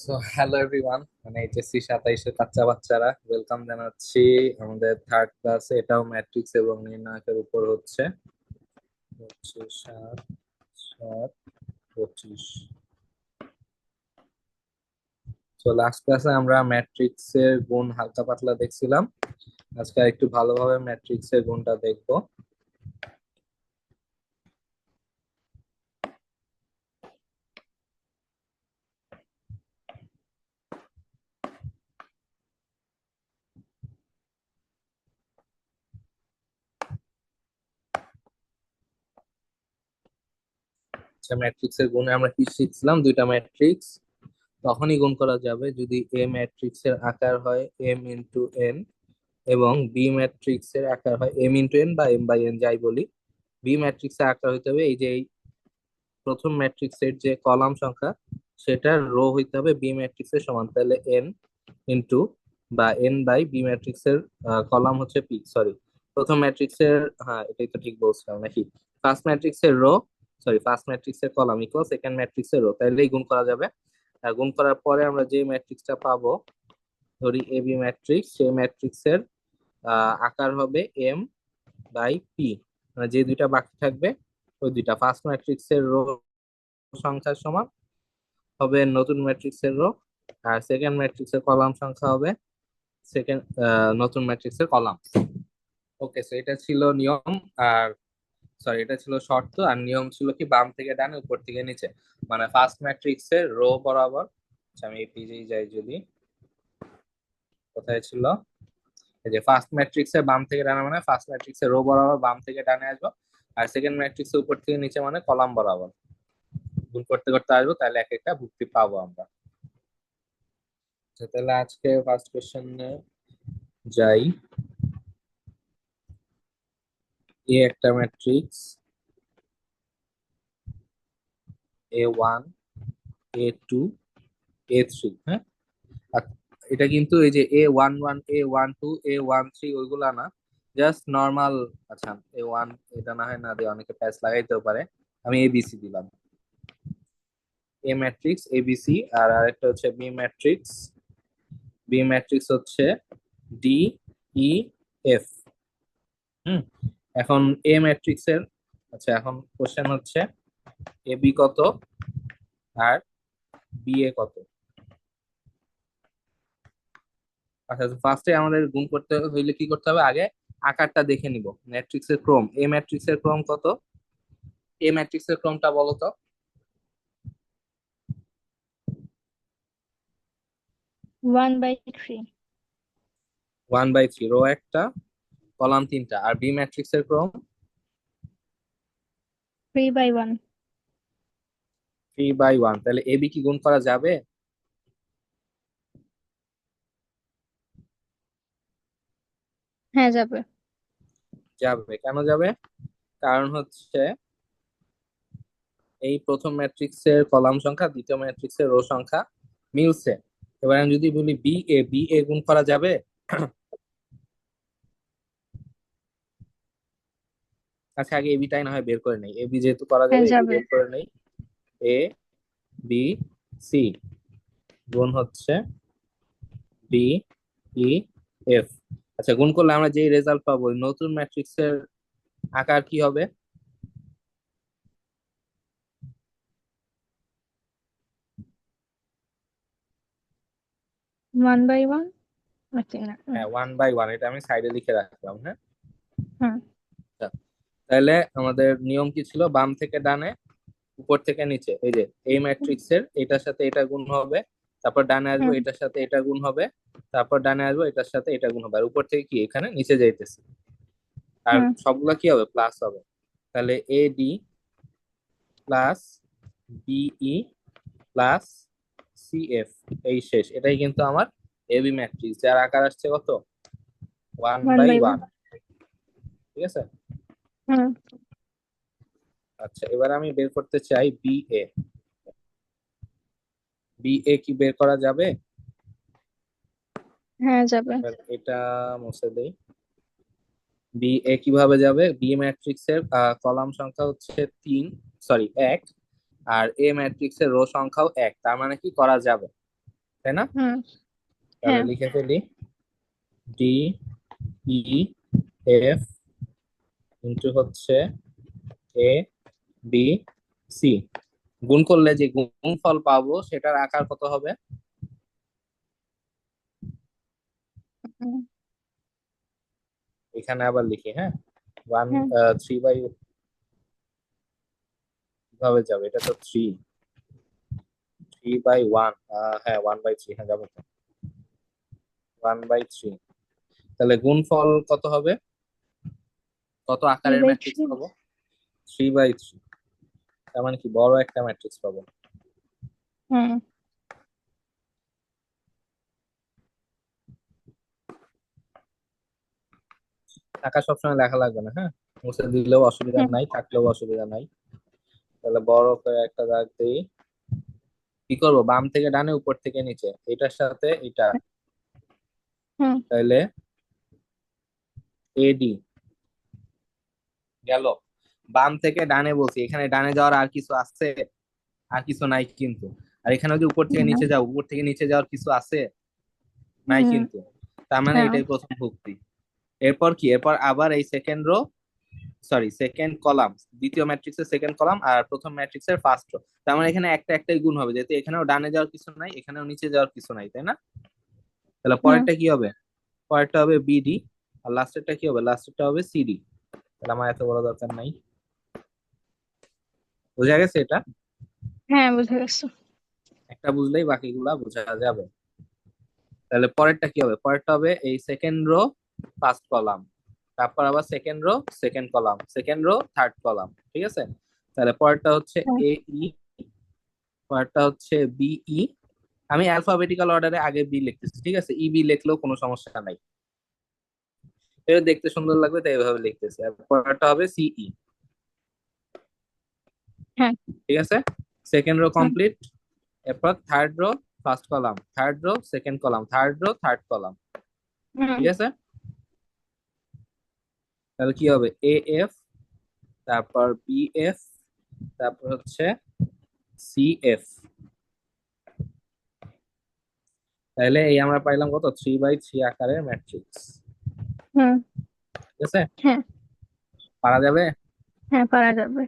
So hello everyone, মানে HSC 27-এর বাচ্চা বাচ্চারা ওয়েলকাম জানাচ্ছি আমাদের থার্ড ক্লাসে। এটাও ম্যাট্রিক্স এবং নির্ণায়কের উপর হচ্ছে হচ্ছে 7 7 25। তো লাস্ট ক্লাসে আমরা ম্যাট্রিক্সের গুণ হালকা পাতলা দেখছিলাম। আজকে একটু ভালোভাবে ম্যাট্রিক্সের গুণটা দেখবো। আচ্ছা, ম্যাট্রিক্সের গুণে আমরা কি শিখছিলাম? দুইটা ম্যাট্রিক্স তখনই গুণ করা যাবে যদি এ ম্যাট্রিক্সের আকার হয় এম ইন্টু এন এবং বি ম্যাট্রিক্সের আকার হয় এম ইন্টু এন বা এম বাই এন, যাই বলি। বি ম্যাট্রিক্সের আকার হইতে হবে এই যে এই প্রথম ম্যাট্রিক্সের যে কলাম সংখ্যা সেটার রো হইতে হবে বি ম্যাট্রিক্সের সমান, তাহলে এন ইন্টু বা এন বাই বি ম্যাট্রিক্সের কলাম হচ্ছে পি, সরি প্রথম ম্যাট্রিক্সের, হ্যাঁ এটাই তো ঠিক বলছিলাম নাকি। ফার্স্ট ম্যাট্রিক্সের রো, সরি ফার্স্ট ম্যাট্রিক্সের কলাম ইকুয়াল সেকেন্ড ম্যাট্রিক্সের রো, তাহলেই গুণ করা যাবে। আর গুণ করার পরে আমরা যে ম্যাট্রিক্সটা পাবো, ধরি এ বি ম্যাট্রিক্স, সেই ম্যাট্রিক্সের আকার হবে এম বাই পি, মানে যে দুইটা বাকি থাকবে ওই দুইটা ফার্স্ট ম্যাট্রিক্সের রো সংখ্যার সমান হবে নতুন ম্যাট্রিক্সের রো, আর সেকেন্ড ম্যাট্রিক্সের কলাম সংখ্যা হবে সেকেন্ড নতুন ম্যাট্রিক্সের কলাম। ওকে, সো এটা ছিল নিয়ম। আর সরি, এটা ছিল শর্ত, আর নিয়ম ছিল কি বাম থেকে ডানে উপর থেকে নিচে, মানে ফার্স্ট ম্যাট্রিক্সের রো বরাবর। আচ্ছা, আমি এই পেজেই যাই, যদি কোথায় ছিল, এই যে ফার্স্ট ম্যাট্রিক্স এর বাম থেকে ডানে মানে ফার্স্ট ম্যাট্রিক্স এর রো বরাবর বাম থেকে ডানে আসবো, আর সেকেন্ড ম্যাট্রিক্স এর উপর থেকে নিচে মানে কলাম বরাবর গুণ করতে করতে আসবো, তাহলে এক একটা ভুক্তি পাবো আমরা। আচ্ছা, তাহলে আজকে ফার্স্ট কোশ্চেনে যাই। এ একটা ম্যাট্রিক্স, A1 A2 A3, হ্যাঁ। আর এটা কিন্তু এই যে A11 A12 A13 ওইগুলা না, জাস্ট নর্মাল। আচ্ছা, A1 এটা না হয় না দিয়ে অনেকে প্যাচ লাগাইতেও পারে, আমি ABC দিলাম। এ ম্যাট্রিক্স এবিসি, আর আরেকটা হচ্ছে বি ম্যাট্রিক্স। বি ম্যাট্রিক্স হচ্ছে ডি ই এফ। হুম। এখন এ ম্যাট্রিক্স এর, আচ্ছা এখন কোশ্চেন হচ্ছে এ বি কত আর বি এ কত। আচ্ছা, ফার্স্টে আমাদের গুণ করতে হইলে কি করতে হবে, আগে আকারটা দেখে নিব। ম্যাট্রিক্স এর ক্রম, এ ম্যাট্রিক্স এর ক্রম কত? এ ম্যাট্রিক্স এর ক্রমটা বলো তো। 1/3. 1/3, রো একটা কলাম তিনটা। আর বি ম্যাট্রিক্স এর ক্রম 3/1. 3/1, তাহলে এ বি কি গুণ করা যাবে? হ্যাঁ, যাবে। যাবে। কেন যাবে? কারণ হচ্ছে এই প্রথম ম্যাট্রিক্সের কলাম সংখ্যা দ্বিতীয় ম্যাট্রিক্সের রো সংখ্যা মিলছে। এবার আমি যদি বলি বি এ গুণ করা যাবে? আচ্ছা, আগে এ বিটাই না হয় বের করে নেই, এ বি যেহেতু করা হ্যাঁ, যাবে এ বি যাবে। বের করে নেই। এ বি সি গুণ হচ্ছে ডি ই এফ। আচ্ছা, গুণ করলে আমরা যে রেজাল্ট পাবো ওই নতুন ম্যাট্রিক্সের আকার কি হবে? 1/1. আচ্ছা, না। হ্যাঁ, 1/1, এটা আমি সাইডে লিখে রাখলাম, হ্যাঁ। হ্যাঁ। আচ্ছা, তাহলে আমাদের নিয়ম কি ছিল, বাম থেকে ডানে উপর থেকে নিচে, এই যে এই ম্যাট্রিক্সের এটার সাথে এটা গুণ হবে, তারপর ডানে আসবো হুম। এটার সাথে এটা গুণ হবে, তারপর ডানে আসবো এটার সাথে এটা গুণ হবে, আর উপর থেকে কি এখানে নিচে যাইতেছে, আর হুম। সবগুলা কি হবে, প্লাস হবে। তাহলে A D plus B plus C F, এই শেষ। এটাই কিন্তু আমার এবি ম্যাট্রিক্স, যার আকার আসছে কত, one one bye bye one one ঠিক আছে। হুম। আচ্ছা, এবার আমি বের করতে চাই বি এ। বি এ কি বের করা যাবে? হ্যাঁ, যাবে। এবার এটা মুছে দেই। বি এ কিভাবে যাবে, বি ম্যাট্রিক্স এর কলাম সংখ্যা হচ্ছে 3, সরি 1, আর এ ম্যাট্রিক্স এর রো সংখ্যাও 1, তার মানে কি করা যাবে। তাই না? হুম। তাহলে হ্যাঁ। লিখে ফেলি ডি ই এফ ইন্টু হচ্ছে এ বি সি, গুণ করলে যে গুণফল পাবো সেটার আকার কত হবে? হুম। এখানে আবার লিখি, হ্যাঁ, ওয়ান হ্যাঁ। 3/, কিভাবে যাবে, এটা তো 3/1, হ্যাঁ 1/3, হ্যাঁ যাবে তো 1/3। তাহলে গুণফল কত হবে, কত থ্রি আকারের বাই ম্যাট্রিক্স থ্রি পাবো? 3/3, তার মানে কি বড় একটা ম্যাট্রিক্স পাবো। হুম। টাকা সবসময় লেখা লাগবে না, হ্যাঁ, মুছে দিলেও অসুবিধা হুম। নাই, থাকলেও অসুবিধা নাই। তাহলে বড় করে একটা দাগ দিই। কি করবো, বাম থেকে ডানে, উপর থেকে নিচে, এটার সাথে এটা, হুম। তাহলে এডি গেল। বাম থেকে ডানে বলছি, এখানে ডানে যাওয়ার আর কিছু আছে? আর কিছু নাই কিন্তু। আর এখানে যদি উপর থেকে হুম। নিচে যাও, উপর থেকে নিচে যাওয়ার কিছু আছে? নাই হুম। কিন্তু। তার মানে হ্যাঁ। এটাই প্রথম ভুক্তি। এরপর কি, এরপর আবার এই second rho, sorry second column, দ্বিতীয় ম্যাট্রিক্সের সেকেন্ড কলাম আর প্রথম ম্যাট্রিক্সের ফার্স্ট রো। তার মানে এখানে একটা একটাই গুণ হবে, যেহেতু এখানেও ডানে যাওয়ার কিছু নাই, এখানেও নিচে যাওয়ার কিছু নাই, তাই না? তাহলে হুম। পরেরটা কি হবে? পরেরটা হবে বিডি, আর লাস্টেরটা কি হবে? লাস্টেরটা হবে সিডি। তাহলে আমার এত বড় দরকার নাই। বোঝা গেছে এটা? হ্যাঁ, বুঝে গেছো। একটা বুঝলেই বাকিগুলা বোঝা যাবে। তাহলে পরেরটা কি হবে? পরেরটা হবে এই সেকেন্ড রো ফার্স্ট কলাম, তারপর আবার second row second column, second row third column, ঠিক আছে? তাহলে পরেরটা হচ্ছে হ্যাঁ। এ ই, পরেরটা হচ্ছে বিই। আমি অ্যালফাবেটিক্যাল অর্ডারে আগে বি লিখতেছি, ঠিক আছে, ই বি লিখলেও কোনো সমস্যা নাই, এটা দেখতে সুন্দর লাগবে তাই এভাবে লিখতেছি। আর পরেরটা হবে সিই, হ্যাঁ। ঠিক আছে। সেকেন্ড রো হুম। কমপ্লিট। এরপর third row first column, third row second column, third row third column, হুম। ঠিক আছে। তাহলে কি হবে? এ এফ, তারপর বি এফ, তারপর হচ্ছে সি এফ। তাহলে এই আমরা পাইলাম কত, 3/3 আকারের ম্যাট্রিক্স, হুম। ঠিক আছে। হ্যাঁ। পারা যাবে? হ্যাঁ, পারা যাবে।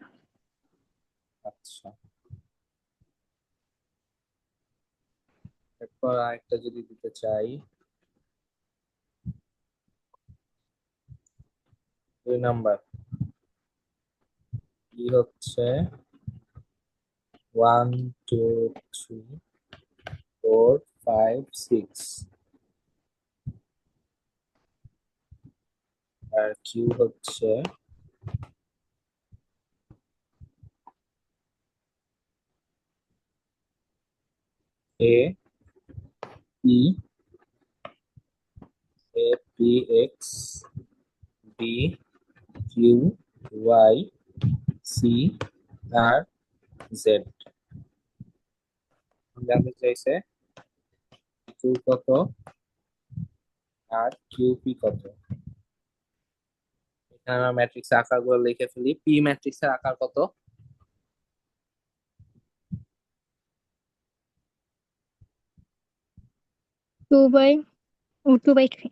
আচ্ছা, এরপর আরেকটা যদি দিতে চাই, 2 নাম্বার, কি হচ্ছে 1 2 3 4 5 6, আর কিউ হচ্ছে A E, A P X, B Q, Y, C, আর জেড। জানতে চাইছে কিউ কত আর কিউ পি কত। এখানে আমরা ম্যাট্রিক্সের আকার গুলো লিখে ফেলি। পি ম্যাট্রিক্সের আকার কত? 2/3।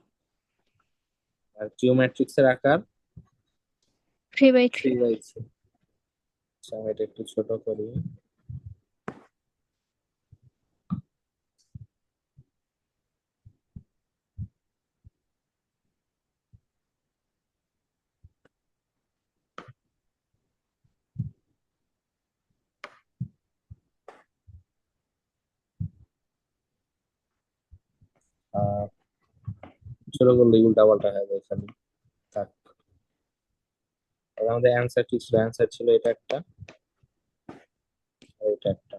আর কিউ ম্যাট্রিক্সের আকার 3/3। 3/3। আচ্ছা, আমি এটা একটু ছোট করি। আহ ছোট করলে উল্টা পাল্টা হয়ে যায় খালি। থাক, আর আমাদের অ্যান্সার কি ছিল? অ্যান্সার ছিল এটা একটা, আর এটা একটা।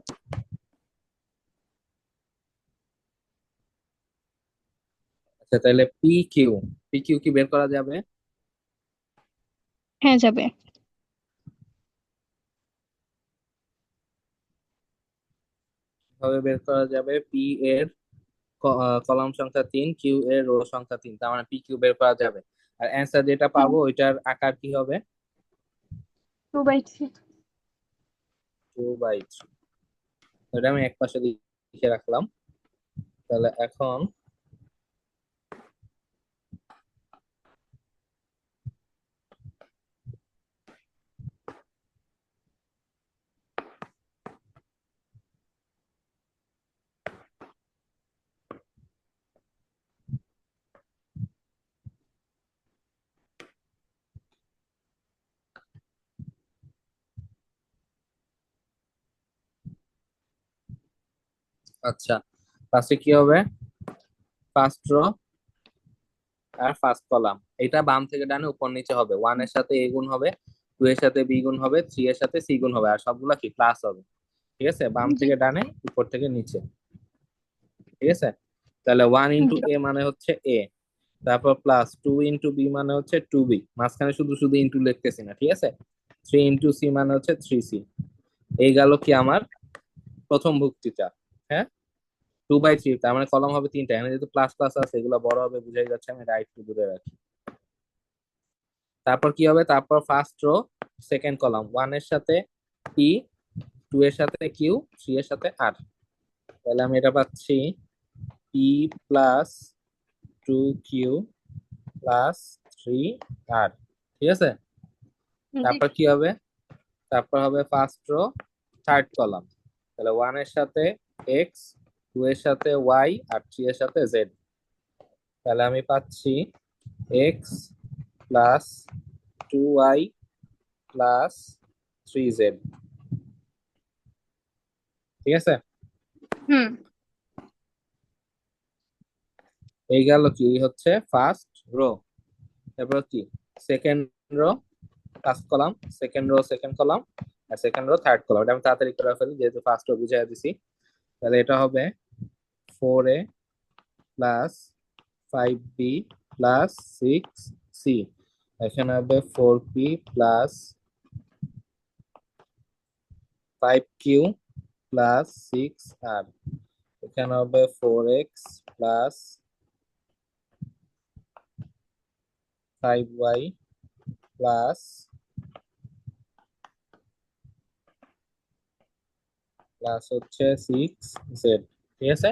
আচ্ছা, তাহলে পি কিউ কি বের করা যাবে? হ্যাঁ, যাবে। কিভাবে বের করা যাবে? পি এর কলাম সংখ্যা 3, কিউ এর রো সংখ্যা 3, তার মানে পি কিউ বের করা যাবে। আর অ্যান্সার যেটা হ্যাঁ, পাবো ওইটার আকার কি হবে? 2/3। 2/3। এটা আমি এক পাশে লিখে রাখলাম। তাহলে এখন আচ্ছা, ফার্স্টে কি হবে? ফার্স্ট রো আর ফার্স্ট কলাম, এটা বাম থেকে ডানে উপর নিচে হবে। ওয়ান এর সাথে এ গুণ হবে, টু এর সাথে বি গুণ হবে, থ্রি এর সাথে সি গুণ হবে, আর সবগুলা কি প্লাস হবে। ঠিক আছে, বাম জি। থেকে ডানে উপর থেকে নিচে। ঠিক আছে, তাহলে ওয়ান ইন্টু জি। এ মানে হচ্ছে এ, তারপর প্লাস টু ইন্টু বি মানে হচ্ছে টু বি, মাঝখানে শুধু শুধু ইন্টু লিখতেছি না। ঠিক আছে, থ্রি ইন্টু সি মানে হচ্ছে থ্রি সি। এই গেল কি আমার প্রথম ভুক্তিটা। হ্যাঁ, টু বাই থ্রি, তার মানে কলম হবে তিনটা, এখানে যেহেতু প্লাস প্লাস আছে এগুলো বড় হবে, বুঝাই যাচ্ছে, আমি রাইট টু দূরে রাখি। তারপর কি হবে? তারপর first row second column, one এর সাথে পি, টু এর সাথে কিউ, থ্রি এর সাথে আর। তাহলে আমি এটা পাচ্ছি P plus two Q plus three R. ঠিক আছে, জি। তারপর কি হবে? তারপর হবে ফার্স্ট রো থার্ড কলাম, তাহলে ওয়ান এর সাথে এক্স, টু এর সাথে ওয়াই, আর থ্রি এর সাথে জেড। তাহলে আমি পাচ্ছি X plus two Y plus three Z. ঠিক আছে, হুম। এই গেল কি হচ্ছে ফার্স্ট রো। তারপর কি second row first column, second row second column, আর সেকেন্ড রো থার্ড কলাম। এটা আমি তাড়াতাড়ি করে ফেলি যেহেতু ফার্স্ট রো বুঝাই দিছি। তাহলে এটা হবে four A plus five B plus six C. এখানে হবে four P plus five Q plus six R. এখানে হবে four X plus five Y plus plus হচ্ছে সিক্স জেড। ঠিক আছে,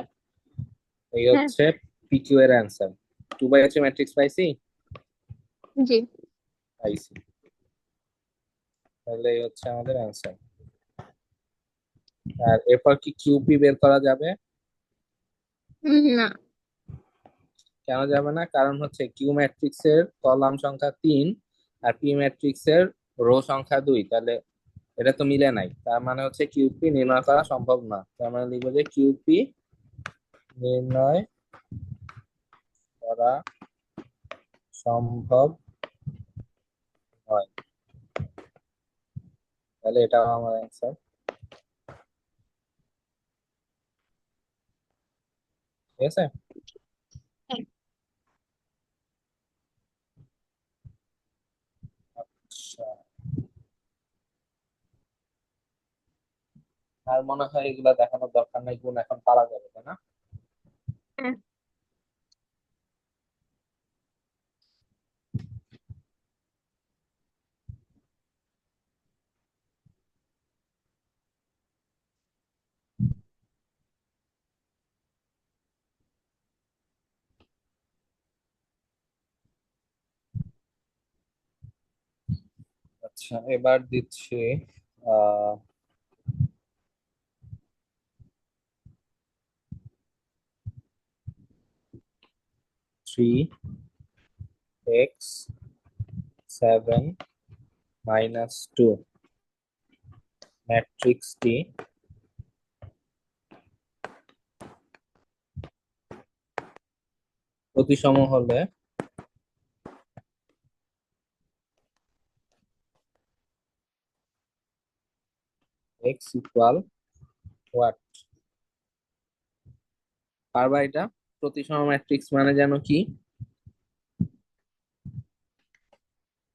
এই হ্যাঁ। হচ্ছে পিকিউ এর answer. Two by three matrix পাইছি। জি। পাইছি, তাহলে এই হচ্ছে আমাদের অ্যান্সার। আর এরপর কি কিউপি বের করা যাবে? না। কেন যাবে না? কারণ হচ্ছে কিউ ম্যাট্রিক্স এর কলাম সংখ্যা তিন আর পি ম্যাট্রিক্স এর রো সংখ্যা দুই, তাহলে এটা তো মিলে নাই, তার মানে হচ্ছে কিউপি নির্ণয় করা সম্ভব না। তার মানে লিখবো যে কিউপি নির্ণয় করা সম্ভব নয়। তাহলে এটাও আমার অ্যান্সার। ঠিক আছে, হ্যাঁ। আচ্ছা, আর মনে হয় এগুলা দেখানোর দরকার নাই, গুণ এখন পারা যাবে তাই না? হ্যাঁ। আচ্ছা, এবার দিচ্ছি ah three X seven minus two ম্যাট্রিক্সটি প্রতিসম হলে এক্স ইকুয়াল হোয়াট? পারবা এটা? প্রতিসম ম্যাট্রিক্স মানে যেন কি?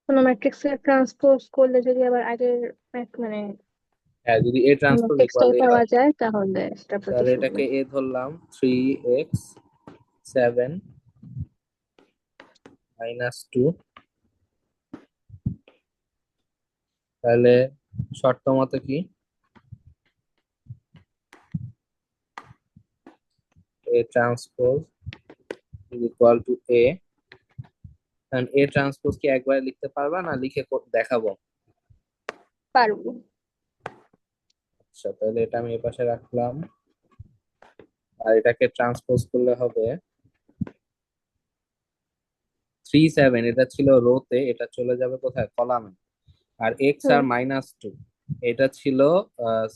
কোনো ম্যাট্রিক্সের ট্রান্সপোজ করলে যদি আবার আগের মানে হ্যাঁ, যদি এ ট্রান্সপোজ ইকুয়াল ম্যাট্রিক্সটাই এ পাওয়া হয়, যায় তাহলে সেটা তাহলে প্রতিসম। এটাকে এ ধরলাম, three X seven minus two. তাহলে শর্ত মতে কি A transpose is equal to A, and A transpose কি একবার লিখতে পারবা না লিখে দেখাবো? পারবো। আচ্ছা, তাহলে এটা আমি এই পাশে রাখলাম, আর এটাকে ট্রান্সপোজ করলে হবে 3 7, এটা ছিল রোতে, এটা চলে যাবে কোথায়, কলামে। আর এক্স আর হুম। -2, এটা ছিল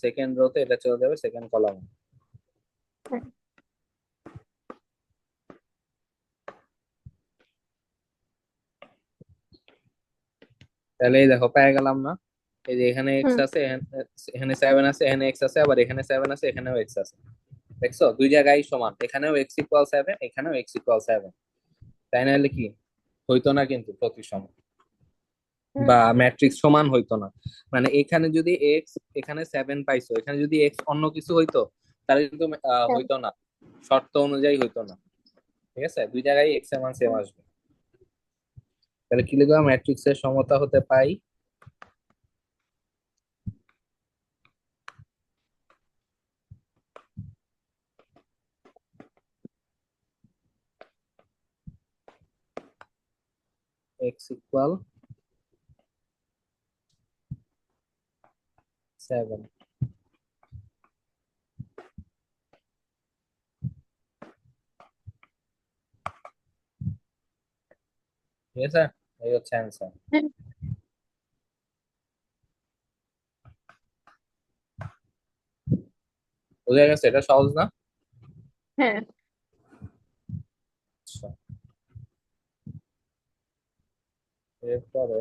সেকেন্ড রোতে, এটা চলে যাবে সেকেন্ড কলামে। হ্যাঁ। তাহলে এই দেখো পেয়ে গেলাম না? এই যে এখানে এক্স হুম। আছে, এখানে 7 আছে, এখানে এক্স আছে, আবার এখানে 7 আছে, এখানেও এক্স আছে। দেখছো দুই জায়গায় সমান, এখানেও এক্স ইকুয়াল 7, এখানেও এক্স ইকুয়াল 7। তাই না? হলে কি হইতো না কিন্তু প্রতিসম, হুম। বা ম্যাট্রিক্স সমান হইতো না। মানে এখানে যদি এক্স, এখানে 7 পাইছো, এখানে যদি এক্স অন্য কিছু হইতো তাহলে কিন্তু হ্যাঁ। হইতো না, শর্ত অনুযায়ী হইতো না। ঠিক আছে, দুই জায়গায় এক্স এর মান সেম হুম। আসবে। তাহলে কি লিখবো, ম্যাট্রিক্সের সমতা হতে পাই এক্স ইকুয়াল 7। ঠিক আছে, এই হচ্ছে অ্যান্সার। হ্যাঁ। বুঝা গেছে, এটা সহজ না? হ্যাঁ। আচ্ছা, এরপরে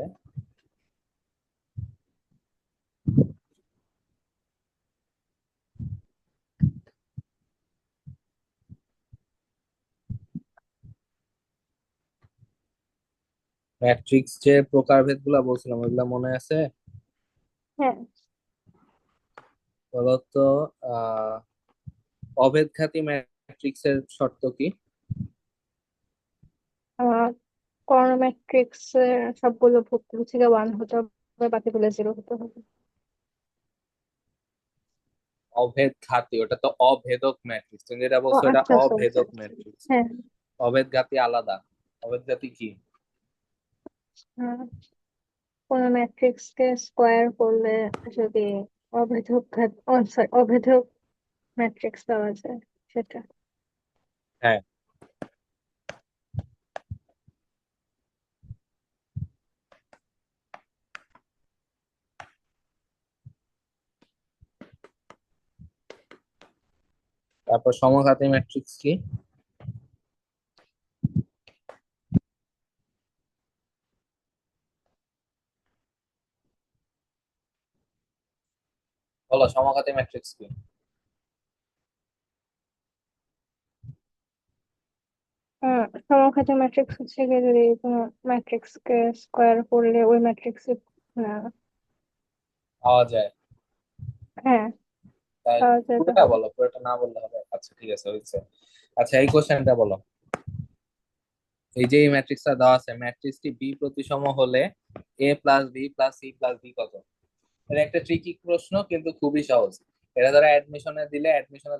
ম্যাট্রিক্স যে প্রকারভেদ গুলা বলছিলাম ওইগুলা মনে আছে? হ্যাঁ। বলতো আহ অভেদঘাতী ম্যাট্রিক্সের শর্ত কি? আহ কর্ণ ম্যাট্রিক্স এর সবগুলো ভুক্তি থেকে 1 হতে হবে, বাকিগুলো 0 হতে হবে। অভেদঘাতী, ওটা তো অভেদক ম্যাট্রিক্স, তুমি যেটা ও বলছো এটা আচ্ছা, সরি অভেদক সরি। ম্যাট্রিক্স। হ্যাঁ। অভেদঘাতী আলাদা। অভেদঘাতী কি? আহ, কোনো ম্যাট্রিক্স কে স্কোয়ার করলে যদি অভেদক সরি, অভেদক ম্যাট্রিক্স পাওয়া যায় সেটা। হ্যাঁ, তারপর সমঘাতী ম্যাট্রিক্স কি? বলো, সমঘাতী ম্যাট্রিক্স কি? সমঘাতী ম্যাট্রিক্স হচ্ছে গিয়ে যদি কোনো ম্যাট্রিক্স কে স্কোয়ার করলে ওই ম্যাট্রিক্স না। পাওয়া যায়। হ্যাঁ, তাই পাওয়া যায় পুরোটা তাহলে। বলো, পুরোটা না বললে হবে? আচ্ছা ঠিক আছে, হয়েছে। আচ্ছা, এই কোশ্চেনটা বলো। এই যে এই ম্যাট্রিক্সটা দেওয়া আছে, ম্যাট্রিক্সটি বি প্রতিসম হলে A plus B plus C plus D কত? এটা একটা ট্রিকি প্রশ্ন কিন্তু খুবই সহজ। এটা ধরো অ্যাডমিশনে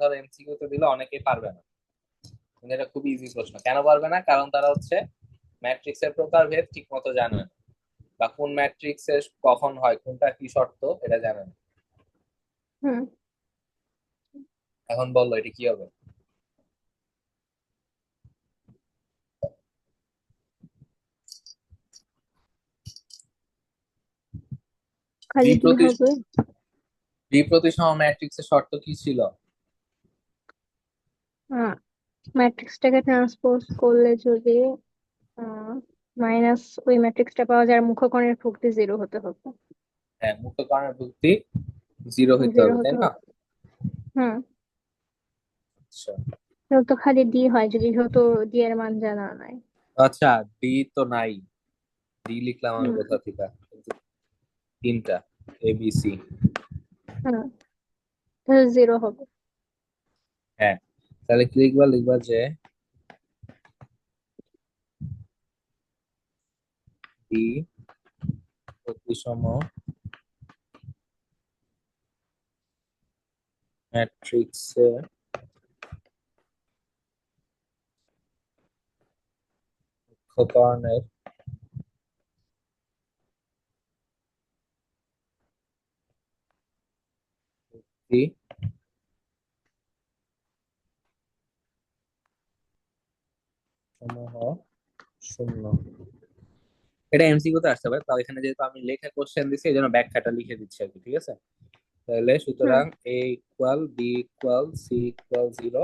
ধরো এমসিকিউ তে দিলে অনেকেই পারবে না, কিন্তু এটা খুবই ইজি প্রশ্ন। কেন পারবে না? কারণ তারা হচ্ছে ম্যাট্রিক্সের প্রকারভেদ ঠিক মতো জানে না, বা কোন ম্যাট্রিক্সের কখন হয়, কোনটা কি শর্ত এটা জানে না। হুম। এখন বললো এটা কি হবে? বি খালি ডি প্রতি হবে। বি প্রতিসম ম্যাট্রিক্সের শর্ত কি ছিল? ম্যাট্রিক্সটাকে ট্রান্সপোজ করলে যদি মাইনাস ওই ম্যাট্রিক্সটা পাওয়া যায় আর মুখ্যকর্ণের ভুক্তি 0 হতে হবে। হ্যাঁ, মুক্ত কারণের যুক্তি 0 হইতে 0 হবে, তাই হতে না? হবে। হুম। আচ্ছা। তাহলে তো খালি ডি হয় যদি যেহেতু ডি এর মান জানা নাই। আচ্ছা, ডি তো নাই, ডি লিখলাম আমি হুম। কোথা থেকে? কিন্তু তিনটা, এ বি সি। হুম। তাহলে 0 হবে। হ্যাঁ, তাহলে কি লিখবা, লিখবা যে ডি প্রতিসম ম্যাট্রিক্সে বৃক্ষকর্ণের কি সমূহ শূন্য। এটা এমসিকিউ তে আসতে পারে, তাও এখানে যেহেতু আমি লেখা কোশ্চেন দিচ্ছি এই জন্য ব্যাখ্যাটা লিখে দিচ্ছি আর কি, ঠিক আছে। তাহলে হুম। সুতরাং A equal B equal C equal 0,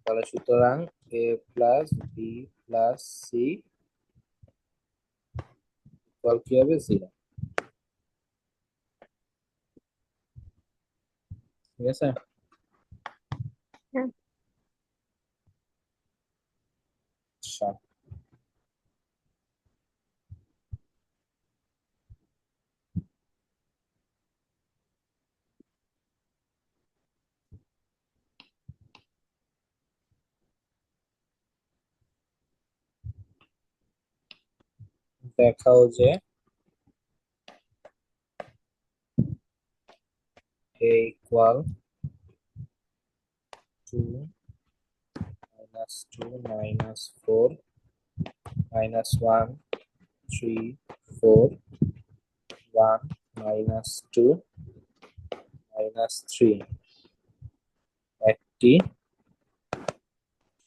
তাহলে সুতরাং A plus B plus C equal কি হবে 0, ঠিক আছে। হ্যাঁ। আচ্ছা, দেখাও যে এ ইকুয়াল 2 -2 -4 -1 3 4 1 -2 -3 একটি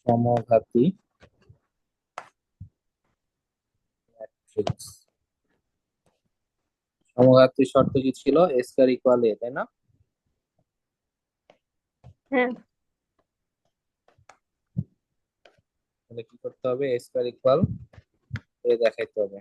সমঘাতী ম্যাট্রিক্স। সমঘাতী শর্ত কি ছিল? এ স্কয়ার ইকুয়াল এ, তাই না? হ্যাঁ। তাহলে কি করতে হবে? এ স্কয়ার ইকুয়াল এ দেখাইতে হবে।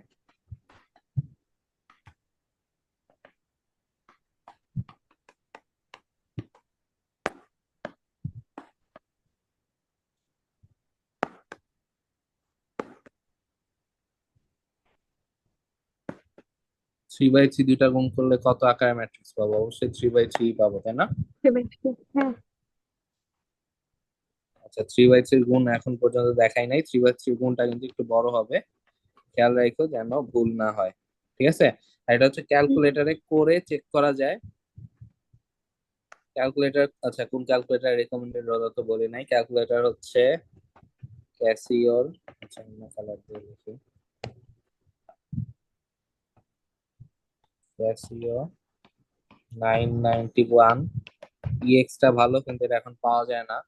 থ্রি বাই থ্রি দুইটা গুণ করলে কত আকারের ম্যাট্রিক্স পাবো? অবশ্যই 3/3 পাবো, তাই না? ভেবেছি। হ্যাঁ। আচ্ছা, 3/3 গুণ এখন পর্যন্ত দেখাই নাই, 3/3 গুণটা কিন্তু একটু বড় হবে, খেয়াল রাখো যেন ভুল না হয়, ঠিক আছে। আর এটা হচ্ছে ক্যালকুলেটরে করে চেক করা যায়। ক্যালকুলেটর, আচ্ছা কোন ক্যালকুলেটর রেকমেন্ডেড রোদা তো বলি নাই, ক্যালকুলেটর হচ্ছে ক্যাসিওর। আচ্ছা অন্য কালার দিয়ে লিখি, ক্যাসিও 991। ইএক্সটা ভালো কিন্তু এটা এখন পাওয়া যায় না,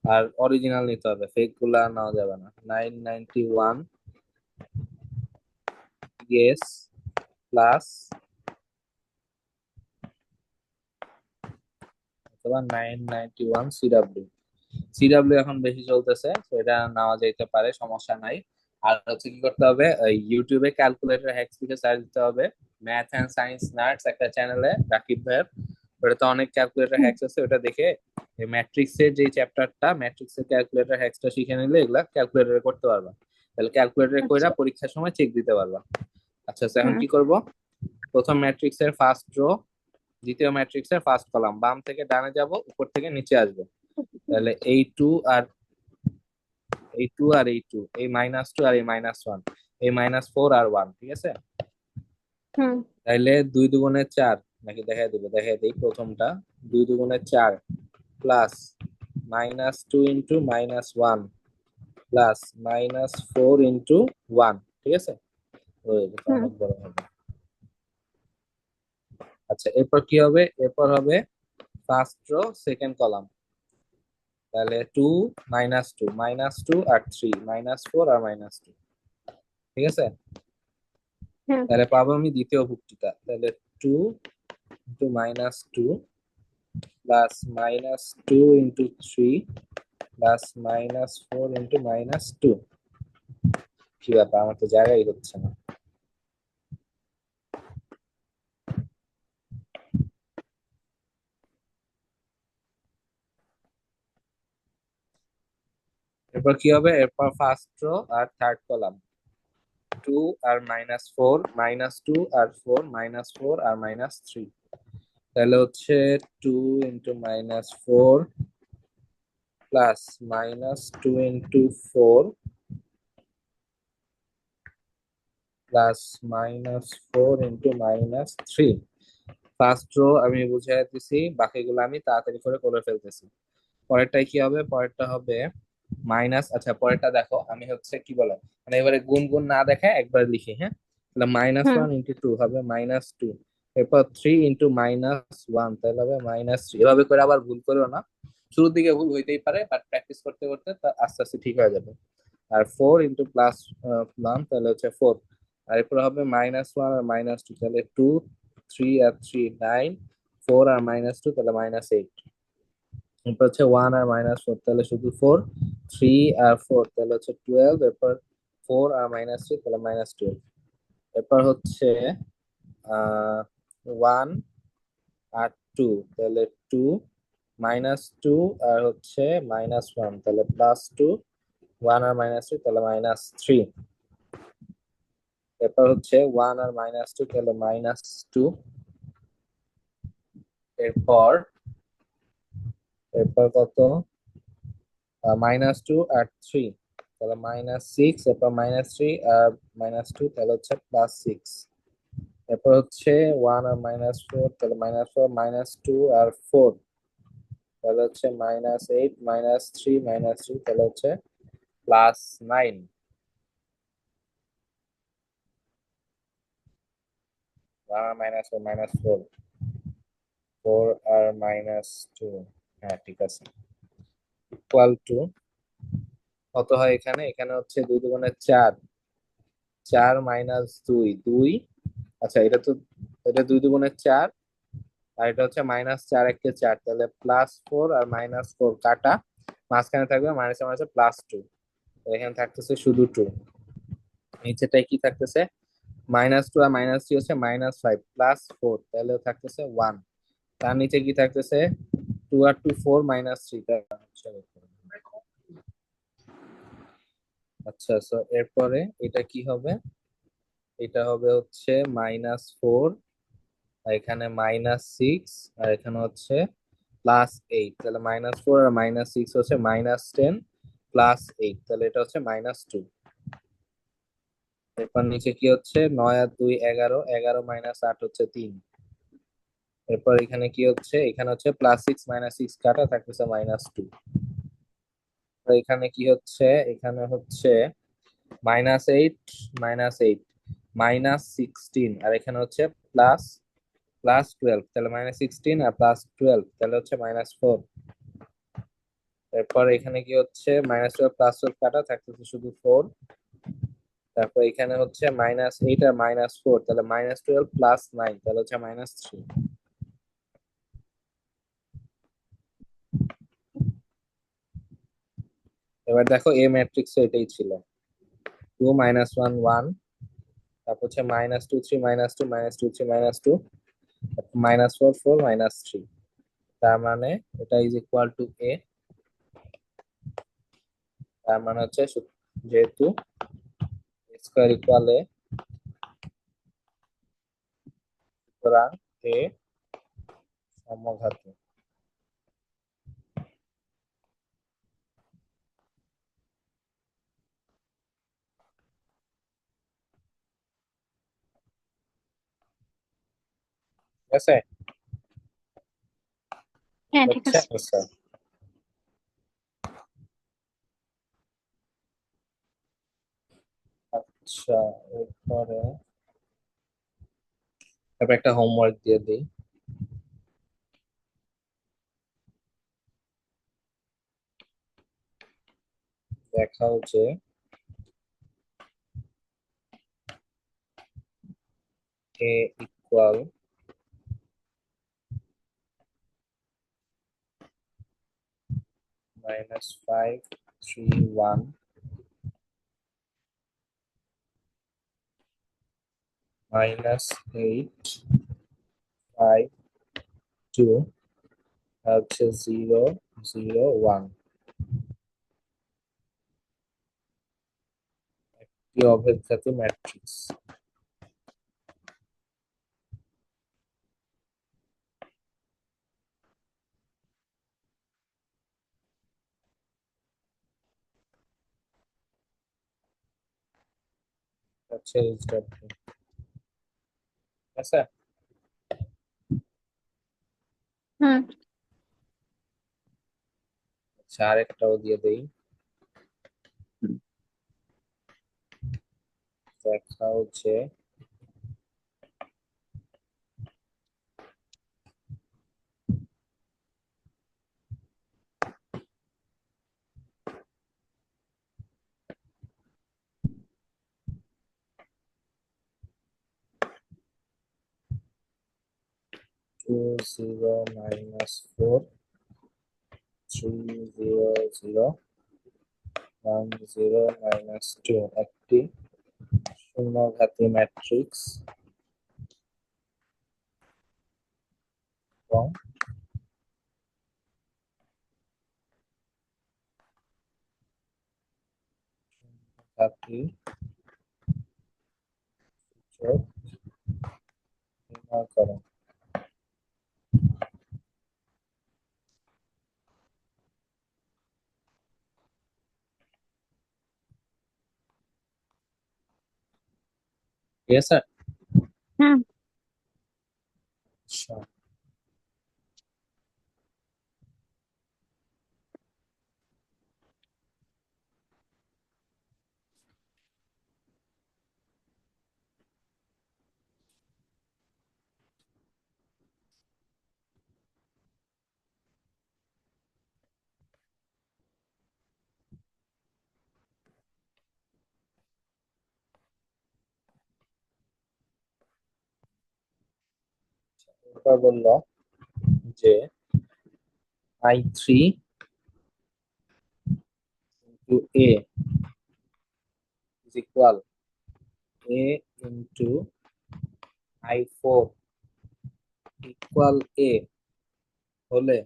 আর অরিজিনাল নিতে হবে, ফেক গুলা নেওয়া যাবে না। 991 ইএস প্লাস অথবা 991 সিডাব্লিউ। সিডাব্লিউ এখন বেশি চলতেছে, তো এটা নেওয়া যেতে পারে, সমস্যা নাই। আর হচ্ছে কি করতে হবে, ইউটিউবে ক্যালকুলেটর হ্যাক্স লিখে সার্চ দিতে হবে। ম্যাথ এন্ড সায়েন্স নার্ডস একটা চ্যানেলে, রাকিব ভাইয়ের, ওটাতে অনেক ক্যালকুলেটর হুম। হ্যাক্স আছে, ওটা দেখে এই ম্যাট্রিক্সের যে চ্যাপ্টারটা, ম্যাট্রিক্সের ক্যালকুলেটর হ্যাক্সটা শিখে নিলে এগুলা ক্যালকুলেটরে করতে পারবা। তাহলে ক্যালকুলেটরে কইরা আচ্ছা। পরীক্ষার সময় চেক দিতে পারবা। আচ্ছা আচ্ছা, এখন হুম। কি করব? প্রথম ম্যাট্রিক্সের ফার্স্ট রো, দ্বিতীয় ম্যাট্রিক্সের ফার্স্ট কলাম, বাম থেকে ডানে যাব, উপর থেকে নিচে আসবো। তাহলে এই টু এই -2 আর এই -1, এই -4 আর 1, ঠিক আছে। হুম। তাইলে 2 দুগুণে 4, নাকি দেখাই দেবো, দেখাই দিই প্রথমটা। 2 দুগুণে 4 প্লাস -2 ইন্টু -1 প্লাস -4 ইন্টু 1, ঠিক আছে। ওই এটা হুম। অনেক বড় হবে। আচ্ছা এরপর কি হবে? এরপর হবে ফার্স্ট রো সেকেন্ড কলাম, তাহলে 2 -2 আর 3 -4 আর -2, ঠিক আছে। হ্যাঁ। তাহলে পাবো আমি দ্বিতীয় ভুক্তিটা, তাহলে 2 into -2 plus -2 into 3 plus -4 into -2। কি ব্যাপার, আমার তো জায়গাই হচ্ছে না। এরপর কি হবে? এরপর ফার্স্ট রো আর থার্ড কলাম, 2 আর -4 -2 আর 4 -4 আর -3, তাহলে হচ্ছে 2 into -4 plus -2 into 4 plus -4 into -3। First row আমি বুঝাই দিছি, বাকিগুলো আমি তাড়াতাড়ি করে করে ফেলতেছি। পরেরটাই কি হবে? পরেরটা হবে মাইনাস, আচ্ছা পরেরটা দেখো, আমি হচ্ছে কি বলে, মানে এবারে গুণ গুণ না দেখে একবার লিখি, হ্যাঁ। তাহলে মাইনাস হুম। ওয়ান ইন্টু টু হবে -2, এরপর 3 × -1 তাহলে হবে -3। এভাবে করে আবার ভুল করো না, শুরুর দিকে ভুল হইতেই পারে, বাট প্র্যাকটিস করতে করতে তা আস্তে আস্তে ঠিক হয়ে যাবে। আর 4 × +1 তাহলে হচ্ছে 4, আর এরপর হবে -1 আর -2 তাহলে 2, 3 আর 3 9, 4 আর -2 তাহলে -8। এরপর হচ্ছে 1 আর -4 তাহলে শুধু 4, 3 আর 4 তাহলে হচ্ছে 12, এরপর 4 আর -3 তাহলে -12। এরপর হচ্ছে 1 আর 2 তাহলে 2, -2 আর হচ্ছে -1 তাহলে +2, 1 আর -3 তাহলে -3। এরপর হচ্ছে 1 আর -2 তাহলে -2। এরপর এরপর কত, -2 আর 3 তাহলে -6, এরপর -3 আর -2 তাহলে হচ্ছে +6। এরপর হচ্ছে 1 আর -4 তাহলে -4, -2 আর 4 তাহলে হচ্ছে -8, -3, -3 তাহলে হচ্ছে +9। 1 আর -4, -4, 4 আর -2, হ্যাঁ ঠিক আছে, ইকুয়াল টু কত হয় এখানে, এখানে হচ্ছে 2 দুগুণে 4, 4 -2 2, আচ্ছা এটা তো, এটা 2 দুগুণে 4, আর এটা হচ্ছে -4 × 4 তাহলে +4 আর -4 কাটা, মাঝখানে থাকবে মাইনাস মাইনাসে +2, এখানে থাকতেছে শুধু 2। নিচেটাই কি থাকতেছে, -2 আর -3 হচ্ছে -5 +4 তাহলে থাকতেছে 1, তার নিচে কি থাকতেছে 2 আর 2 4 -3 আচ্ছা, সো এরপরে এটা কি হবে, এটা হবে হচ্ছে -4, আর এখানে -6, আর এখানে হচ্ছে +8, তাহলে -4 আর -6 হচ্ছে -10 +8 তাহলে এটা হচ্ছে -2। এরপর নিচে কি হচ্ছে, 9 আর 2 11, 11 -8 হচ্ছে 3। এরপর এখানে কি হচ্ছে, এখানে হচ্ছে +6 -6 কাটা থাকতেছে -2। তো এখানে কি হচ্ছে, এখানে হচ্ছে -8, -8 -16, আর এখানে হচ্ছে প্লাস +12 তাহলে -16 আর +12 তাহলে হচ্ছে -4। এরপর এখানে কি হচ্ছে, -12 +12 কাটা থাকতেছে শুধু 4। তারপর এখানে হচ্ছে -8 আর -4 তাহলে -12 +9 তাহলে হচ্ছে -3। এবার দেখো এ ম্যাট্রিক্স এটাই ছিল, 2 -1 1, তারপর হচ্ছে -2 3 -2 -2 3 -2, -4 4 -3। তার মানে এটা ইজ ইকুয়াল টু এ, তার মানে হচ্ছে যেহেতু স্কোয়ার ইকুয়াল এ, সুতরাং এ সমঘাতী। ঠিক আছে, হ্যাঁ, ঠিক হচ্ছে আছে। আচ্ছা। আচ্ছা, এরপরে তারপর একটা হোমওয়ার্ক দিয়ে দিই, দেখাও যে এ ইকুয়াল -5 3 1 -8 5 2 হচ্ছে 0 0 1, কি অভেদঘাতী ম্যাট্রিক্স। হচ্ছে HW, ঠিক আছে। হুম। আচ্ছা, আরেকটাও দিয়ে দেই, দেখাও যে 20 minus 4 300 10 minus 2 একটি শূন্যঘাতী ম্যাট্রিক্স এবং ঘাতী সূচক নির্ণয় করো। ঠিক আছে। হুম। আচ্ছা, এবার বললো যে I3 into A is equal A into I4 equal A হলে,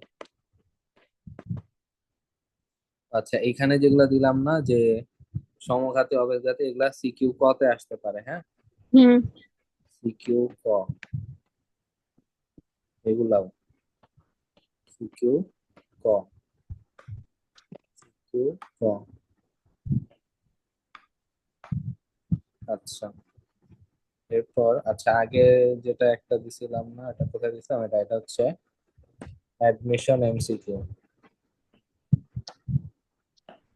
আচ্ছা এখানে যেগুলা দিলাম না যে সমঘাতী অবেজঘাতী, এগুলা সিকিউ ক তে আসতে পারে। হ্যাঁ, হুম। সিকিউ ক এগুলাও সিকিউ ক সিকিউ ক। আচ্ছা, এরপর আচ্ছা আগে যেটা একটা দিছিলাম না, এটা কোথায় দিছিলাম, এটা এটা হচ্ছে অ্যাডমিশন এমসিকিউ,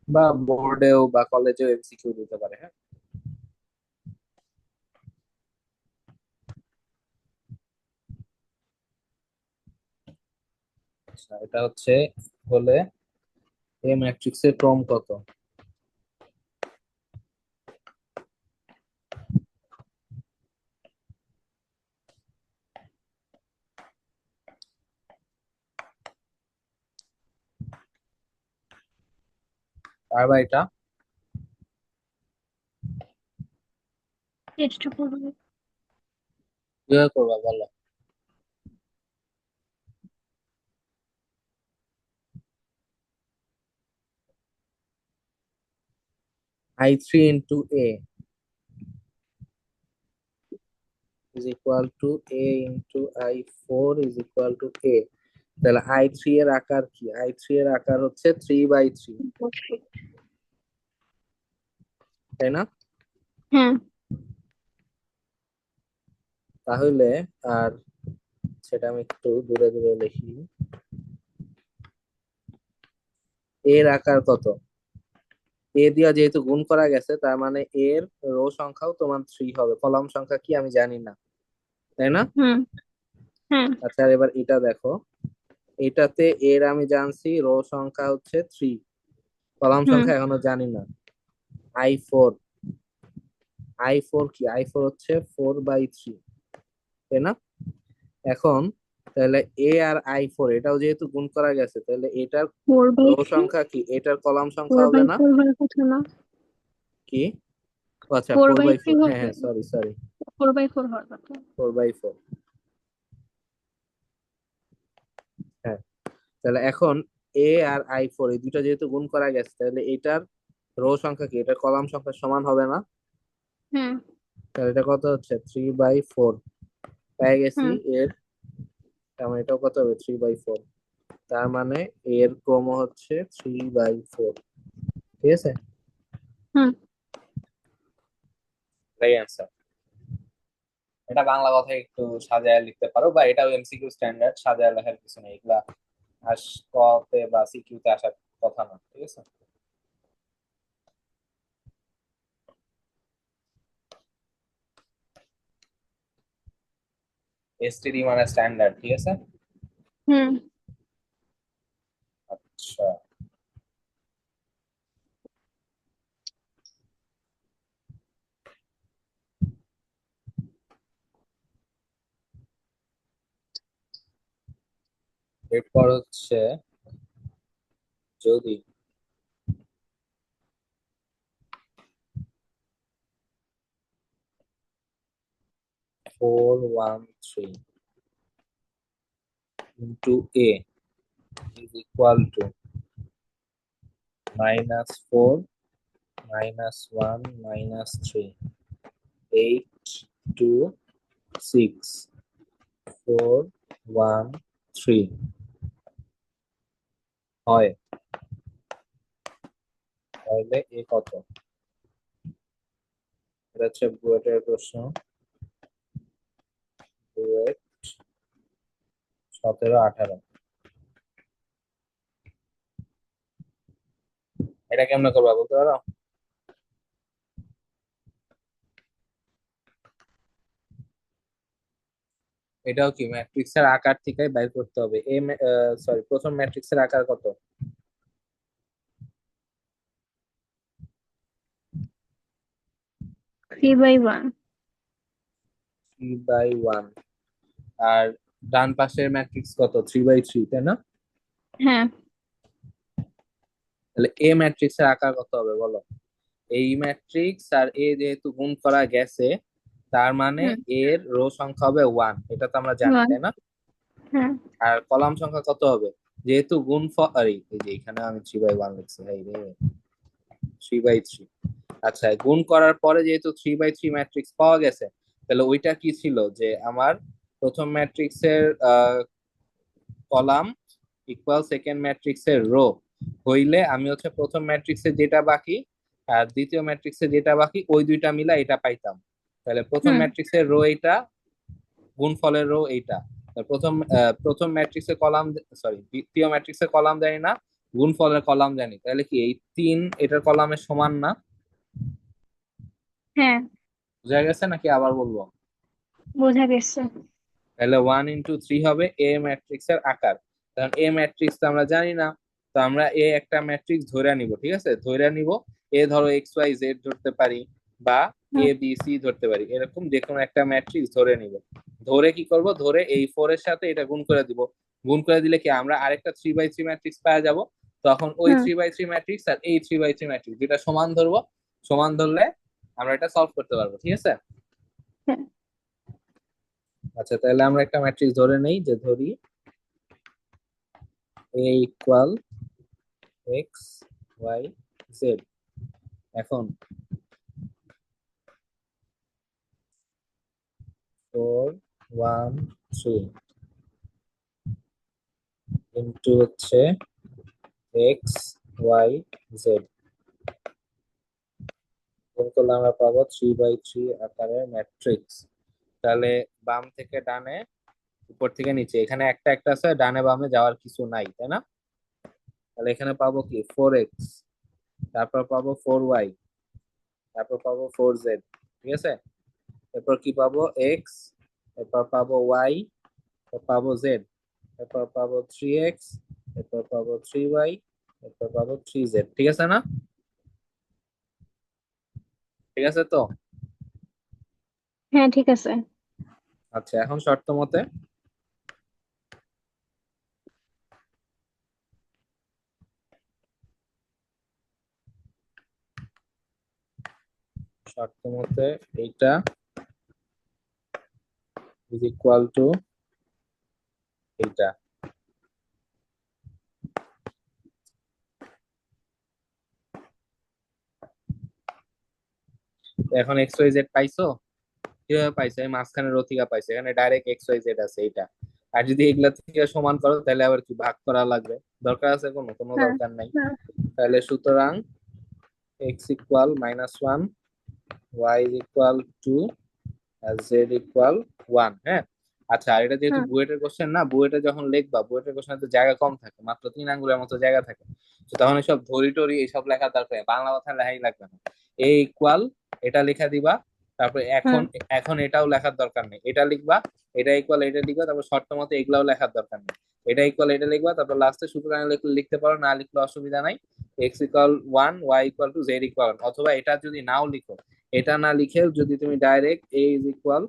বা বোর্ডেও বা কলেজেও এমসিকিউ দিতে পারে। হ্যাঁ, আচ্ছা এটা হচ্ছে হলে এ ম্যাট্রিক্সের ক্রম কত? পারবা এটা? চেষ্টা করবো। কিভাবে করবা বলো? I3 into A is equal to A into I4 is equal to A। তাহলে I3 এর আকার কি? I3 এর আকার হচ্ছে 3/3, তাই না? হ্যাঁ। তাহলে আর সেটা আমি একটু দূরে দূরে লিখি। এর আকার কত? এ দিয়া যেহেতু গুণ করা গেছে, তার মানে এর রো সংখ্যাও তোমার 3 হবে। কলাম সংখ্যা কি আমি জানি না, তাই না? হুম। হ্যাঁ। আচ্ছা এবার এটা দেখো, এটাতে এর আমি জানছি রো সংখ্যা হচ্ছে 3, কলাম হুম। সংখ্যা এখনো জানি না। I4, I4 কি? I4 হচ্ছে 4/3, তাই না? এখন তাহলে এ আর I4 এটাও যেহেতু গুণ করা গেছে, তাহলে এটার ফোর বাই রো থ্রি সংখ্যা কি, এটার কলাম সংখ্যা ফোর হবে বাই না? ফোর হওয়ার কথা না? কি? ও আচ্ছা four four bye bye three four হ্যাঁ হবে। হ্যাঁ, সরি সরি, 4/4 হওয়ার কথা। 4/4। হ্যাঁ, তাহলে এখন এ আর I4 এই দুইটা যেহেতু গুণ করা গেছে, তাহলে এটার রো সংখ্যা কি, এটার কলাম সংখ্যা সমান হবে না? হুম। তাহলে এটা কত হচ্ছে? 3/4 পেয়ে গেছি হুম। এর। তার মানে এটাও কত হবে? 3/4। তার মানে এর ক্রম হচ্ছে 3/4। ঠিক আছে, হুম। এটাই অ্যান্সার। এটা বাংলা কথায় একটু সাজায় লিখতে পারো, বা এটাও এমসিকিউ স্ট্যান্ডার্ড, সাজায় লেখার কিছু নেই, এগুলা আস ক তে বা সিকিউ তে আসার কথা না। ঠিক আছে। এসটিডি মানে স্ট্যান্ডার্ড, ঠিক আছে। হুম। আচ্ছা, এরপর হচ্ছে যদি 413 into a is equal to -4 -1 -3 8 2 6 4 1 3 হয়, তাহলে এ কত? এটা হচ্ছে বুয়েটের প্রশ্ন, বুয়েট 17-18। এটা কেমনে করবা বলতে পারো? এটাও কি ম্যাট্রিক্সের আকার থেকে বের করতে হবে। সরি, প্রথম ম্যাট্রিক্সের আকার কত? 3/1। 3/1। আর ডান পাশের ম্যাট্রিক্স কত? 3/3, তাই না? হ্যাঁ। তাহলে এ ম্যাট্রিক্স এর আকার কত হবে বলো? এই ম্যাট্রিক্স আর এ যেহেতু গুণ করা গেছে, তার মানে হুম। এর রো সংখ্যা হবে 1, এটা তো আমরা জানি, 1। তাই না? হ্যাঁ। আর কলাম সংখ্যা কত হবে? যেহেতু গুণফল, আরে এই যে এখানে আমি 3/1 লিখছি, এই রে 3/3। আচ্ছা, গুণ করার পরে যেহেতু 3/3 ম্যাট্রিক্স পাওয়া গেছে, তাহলে ওইটা কি ছিল যে আমার প্রথম ম্যাট্রিক্সের কলাম ইকুয়াল সেকেন্ড ম্যাট্রিক্সের রো হইলে আমি হচ্ছে প্রথম ম্যাট্রিক্সে যেটা বাকি আর দ্বিতীয় ম্যাট্রিক্সে যেটা বাকি ওই দুইটা মিলা এটা পাইতাম। তাহলে প্রথম হুম। ম্যাট্রিক্সের রো এইটা, গুণফলের রো এইটা। প্রথম ম্যাট্রিক্সের কলাম, সরি দ্বিতীয় ম্যাট্রিক্সের কলাম জানি না, গুণফলের কলাম জানি, তাহলে কি এই 3 এটার কলামের সমান না? হ্যাঁ, বুঝা গেছে নাকি আবার বলবো? বোঝা গেছে। তাহলে 1 into 3 হবে এ ম্যাট্রিক্স এর আকার। কারণ এ ম্যাট্রিক্স তো আমরা জানি না, তো আমরা এ একটা ম্যাট্রিক্স ধরে নিব, ঠিক আছে, ধরে নিব। এ ধরো XYZ ধরতে পারি, বা হুম। ABC ধরতে পারি, এরকম যে কোনো একটা ম্যাট্রিক্স ধরে নিব। ধরে কি করব, ধরে এই 4 এর সাথে এটা গুণ করে দিব। গুণ করে দিলে কি আমরা আরেকটা 3/3 ম্যাট্রিক্স পাওয়া যাব। তখন ওই হুম। 3/3 ম্যাট্রিক্স আর এই 3/3 ম্যাট্রিক্স যেটা সমান ধরবো, সমান ধরলে আমরা এটা সলভ করতে পারবো, ঠিক আছে। হ্যাঁ। আচ্ছা, তাহলে আমরা একটা ম্যাট্রিক্স ধরে নেই, যে ধরি এ ইকুয়াল XYZ। এখন 413 ইন্টু হচ্ছে XYZ, গুণ করলে আমরা পাবো 3/3 আকারের ম্যাট্রিক্স। তাহলে বাম থেকে ডানে, উপর থেকে নিচে, এখানে একটা একটা আছে, ডানে বামে যাওয়ার কিছু নাই, তাই না? তাহলে এখানে পাবো কি 4X, তারপর পাবো 4Y, তারপর পাবো 4Z, ঠিক আছে। এরপর কি পাবো? এক্স, এরপর পাবো ওয়াই, এরপর পাবো জেড, এরপর পাবো 3X, এরপর পাবো 3Y, এরপর পাবো 3Z, ঠিক আছে না? ঠিক আছে তো? হ্যাঁ, ঠিক আছে। আচ্ছা, এখন শর্ত মতে শর্ত মতে এইটা ইজ ইকুয়াল টু এইটা। তো এখন XYZ পাইছো? কিভাবে পাইছো? এই মাঝখানে রো থেকে পাইছো, এখানে ডাইরেক্ট XYZ আছে এইটা। আর যদি এগুলা থেকে সমান করো তাহলে আবার কি ভাগ করা লাগবে? দরকার আছে? কোনো কোনো হ্যাঁ। দরকার নাই। হ্যাঁ। তাহলে সুতরাং x equal -1, y is equal to আর z ইকুয়াল 1, হ্যাঁ। আচ্ছা, আর এটা যেহেতু হুম। বুয়েটের কোশ্চেন না, বুয়েটে যখন লিখবা, বুয়েটের কোশ্চেনে তো জায়গা কম থাকে, মাত্র 3 আঙ্গুলের মতো জায়গা থাকে। তো তখন এসব ধরি টরি এইসব লেখার দরকার নেই, বাংলা কথা লেখাই লাগবে না। এ ইকুয়াল, এটা লেখা দিবা, তারপরে এখন হুম। এখন এটাও লেখার দরকার নেই, এটা লিখবা, এটা ইকুয়াল এটা লিখবা, তারপর শর্ত মতো এগুলাও লেখার দরকার নেই, এটা ইকুয়াল এটা লিখবা, তারপর লাস্টে সুতরাং লিখলে লিখতে পারো, না লিখলে অসুবিধা নাই। X equal 1, Y equal two Z equal, অথবা এটা যদি নাও লিখো, এটা না লিখে যদি তুমি ডাইরেক্ট এ ইজ ইকুয়াল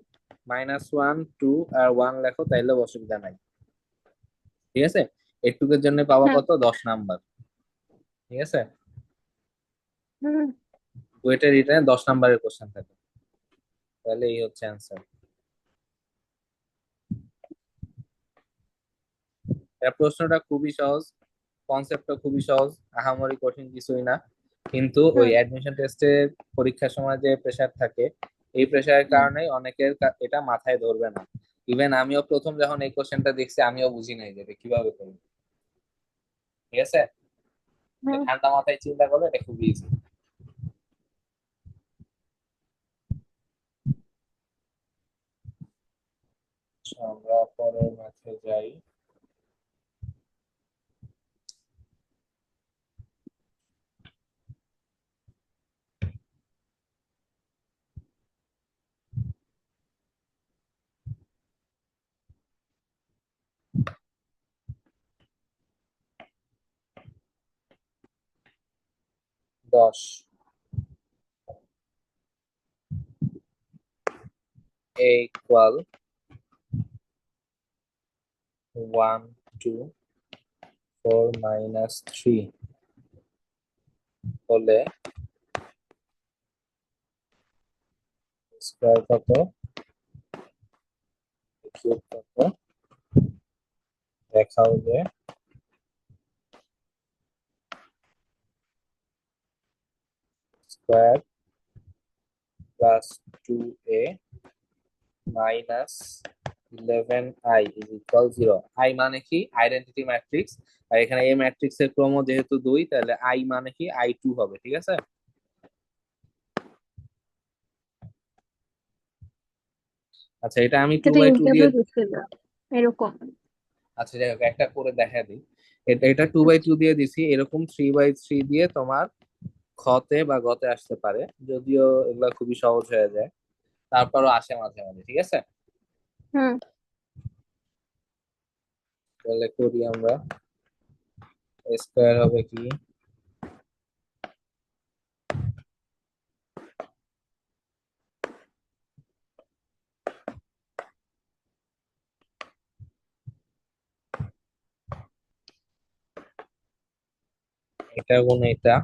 -1 2 আর 1 লেখো তাইলেও অসুবিধা নাই। ঠিক আছে, এটুকুর জন্য পাওয়া হুম। কত, 10 নাম্বার। ঠিক আছে, হুম। বুয়েটের রিটার্নে 10 নাম্বারের কোশ্চেন থাকে, তাহলে এই হচ্ছে অ্যান্সার। প্রশ্নটা খুবই সহজ, কনসেপ্টটা খুবই সহজ, আহামরি কঠিন কিছুই না, কিন্তু ওই হুম। অ্যাডমিশন টেস্টের পরীক্ষার সময় যে প্রেসার থাকে, এই প্রেসারের হুম। কারণে অনেকের এটা মাথায় ধরবে না। ইভেন আমিও প্রথম যখন এই কোশ্চেনটা দেখছি আমিও বুঝি নাই যে এটা কিভাবে করবো। ঠিক আছে, তো হুম। ঠান্ডা মাথায় চিন্তা করলে এটা খুবই ইজি। আমরা পরের ম্যাথে যাই। 10, a ইকুয়াল 1 2 4 - 3 হলে স্কয়ার কত, কিউব কত, দেখাও যে square plus 2a -11i is equal 0। I মানে কি, আইডেন্টিটি ম্যাট্রিক্স, আর এখানে এই ম্যাট্রিক্স এর ক্রম যেহেতু 2, তাহলে আই মানে কি I2 হবে। ঠিক আছে, আচ্ছা এটা আমি টু এটা বাই টু দিয়ে, ইন্টারভিউ দিছিল এরকম। আচ্ছা যাই হোক একটা করে দেখা দিই। এটা 2 বাই 2 দিয়ে দিছি, এরকম 3 বাই 3 দিয়ে তোমার খতে বা গতে আসতে পারে, যদিও এগুলা খুবই সহজ হয়ে যায়, তারপরও আসে মাঝে মাঝে। ঠিক আছে, হুম। তাহলে করি আমরা। স্কয়ার হবে কি, এটা গুণ এটা,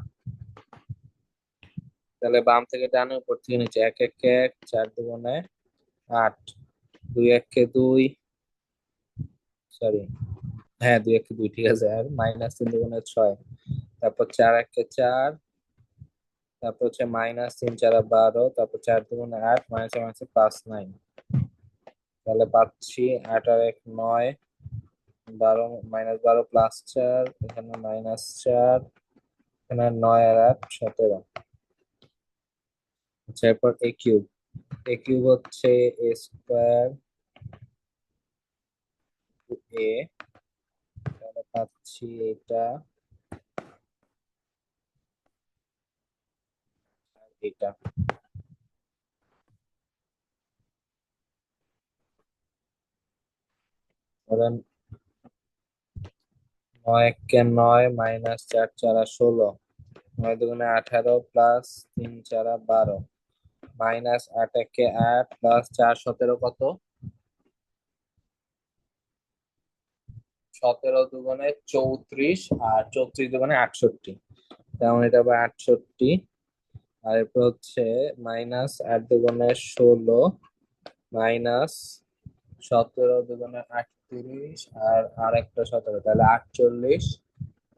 তাহলে বাম থেকে ডানে উপর থেকে নিচে, 1 1 1, 4 2 8, 2 1 2, সরি, হ্যাঁ 2 1 2, ঠিক আছে, আর -3 2 6, তারপর 4 1 4, তারপর হচ্ছে -3 4 12, তারপর 4 2 8, -5 তাহলে পাচ্ছি 8 আর 1 9, 12, -12 +4, এখানে -4, এখানে 9 আর 8 17। আচ্ছা এরপর এ কিউব হচ্ছে a² তাহলে পাচ্ছি এটা আর এটা। ধরেন 9 1 9, -4 4 16, 9 2 18, +3 4 12, -8 1 8, +4 17 কত, 17 2 34, আর 34 2 68, তেমন এটা হবে 68। আর এরপর হচ্ছে -8 2 16, -17 2 38, আর একটা 17, তাহলে 48,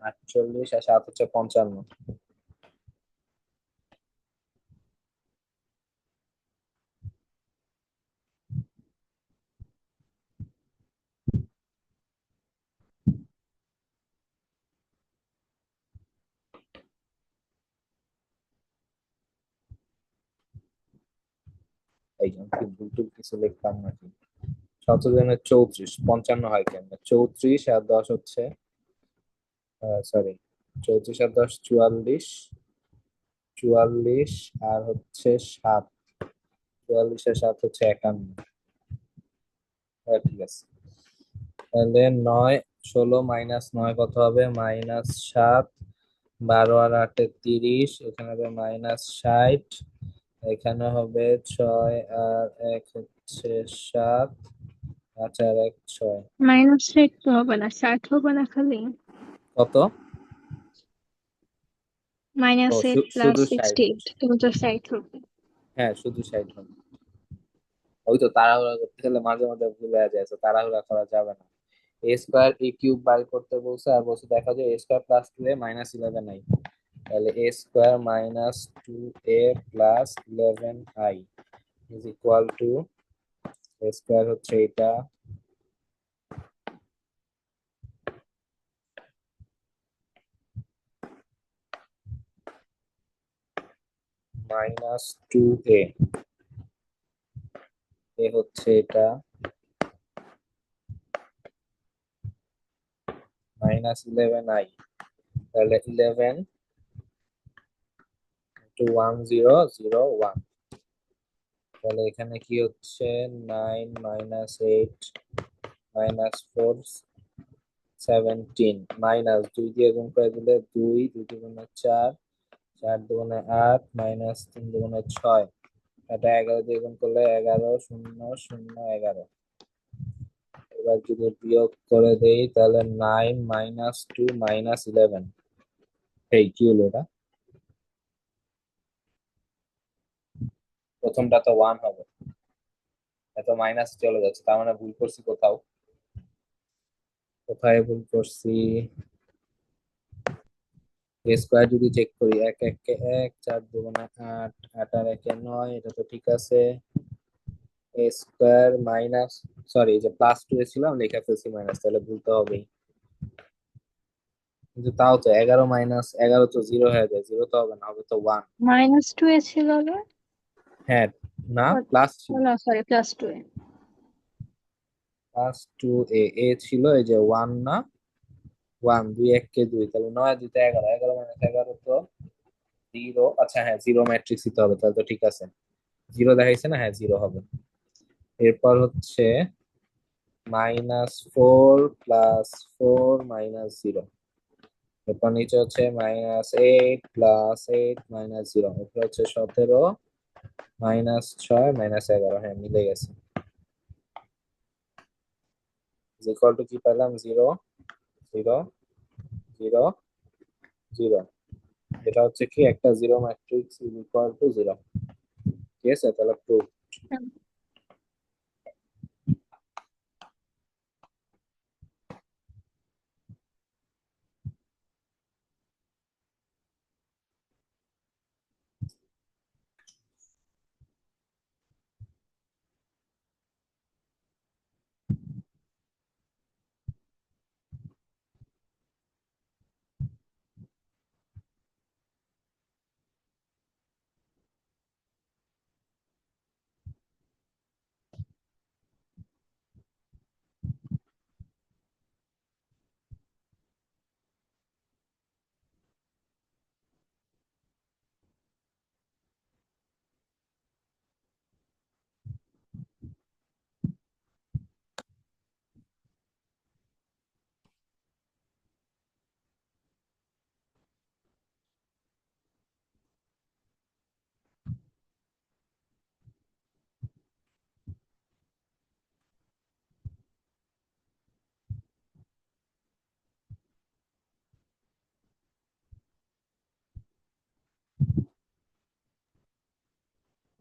48 আর 7 হচ্ছে 55। এই জন্য কি ভুল টুল কিছু লিখলাম নাকি, 17 34, 55 হয় কেন, 34 আর 10 হচ্ছে, সরি, 34 আর 10 44, 44 আর হচ্ছে 7, 44 7 হচ্ছে 51। ঠিক আছে, তাহলে 9 16 মাইনাস 9 কত হবে? -7। 12 আর 8 30, এখানে হবে -60, এখানে হবে 6 আর 1 হচ্ছে 7, 5 আর 1 6। -60 তো হবে না, 60 হবে না খালি? কত? ও, -8 প্লাস শুধু 60। 68 তুমি তো 60 হবে। হ্যাঁ, শুধু 60 হবে। ওই তো তাড়াহুড়া করতে গেলে মাঝে মাঝে ভুলে যায়, তো তাড়াহুড়া করা যাবে না। এ স্কোয়ার এ কিউব বাই করতে বলছে, আর বলছে দেখা যায় এ স্কোয়ার প্লাস 2a -11 আই। তাহলে A square -2a plus 11i is equal to, A square হচ্ছে এটা, -2a, এ হচ্ছে এটা, -11i। তাহলে 11 টু 1001। তাহলে এখানে কি হচ্ছে? 9 -8 -4 17, মাইনাস 2 দিয়ে গুণ করে দিলে 2, 2 দুগুণে 4, 4 দুগুণে 8, -3 দুগুণে 6, এটা 11 দিয়ে গুণ করলে 11 0 0 11। এবার যদি বিয়োগ করে দেই তাহলে 9 -2 -11। এই কি হলো এটা? প্রথমটা তো 1 হবে, এত মাইনাস চলে যাচ্ছে, তার মানে ভুল করছি কোথাও। কোথায় ভুল করছি? স্কোয়ার যদি চেক করি, 1 1 কে 1, 4 দুগুণে 8, 8 আর 1 এ 9, এটা তো ঠিক আছে। এ স্কোয়ার মাইনাস, সরি, যে +2 এ ছিলাম লিখে ফেলছি মাইনাস, তাহলে ভুলতে হবেই। কিন্তু তাও তো 11 - 11 তো 0 হয়ে যায়, 0 তো হবে না, হবে তো 1। -2 এ ছিল না? হ্যাঁ, না প্লাস ছিল, না সরি, +2 এ। +2a, এ ছিল এই যে 1 না, 1 2 1 কে 2, তাহলে 9 2 11, 11 -11 তো 0। আচ্ছা হ্যাঁ, 0 ম্যাট্রিক্স দিতে হবে, তাহলে তো ঠিক আছে। 0 দেখাইছে না, হ্যাঁ 0 হবে। এরপর হচ্ছে -4 +4 -0। এরপর নিচে হচ্ছে -8 +8 -0। এরপর হচ্ছে 17 -6 -11। হ্যাঁ, মিলে গেছে। ইকুয়াল টু কি পেলাম? 0 0 0 0। এটা হচ্ছে কি একটা 0 ম্যাট্রিক্স ইকুয়াল টু 0। ঠিক আছে, তাহলে প্রুফ।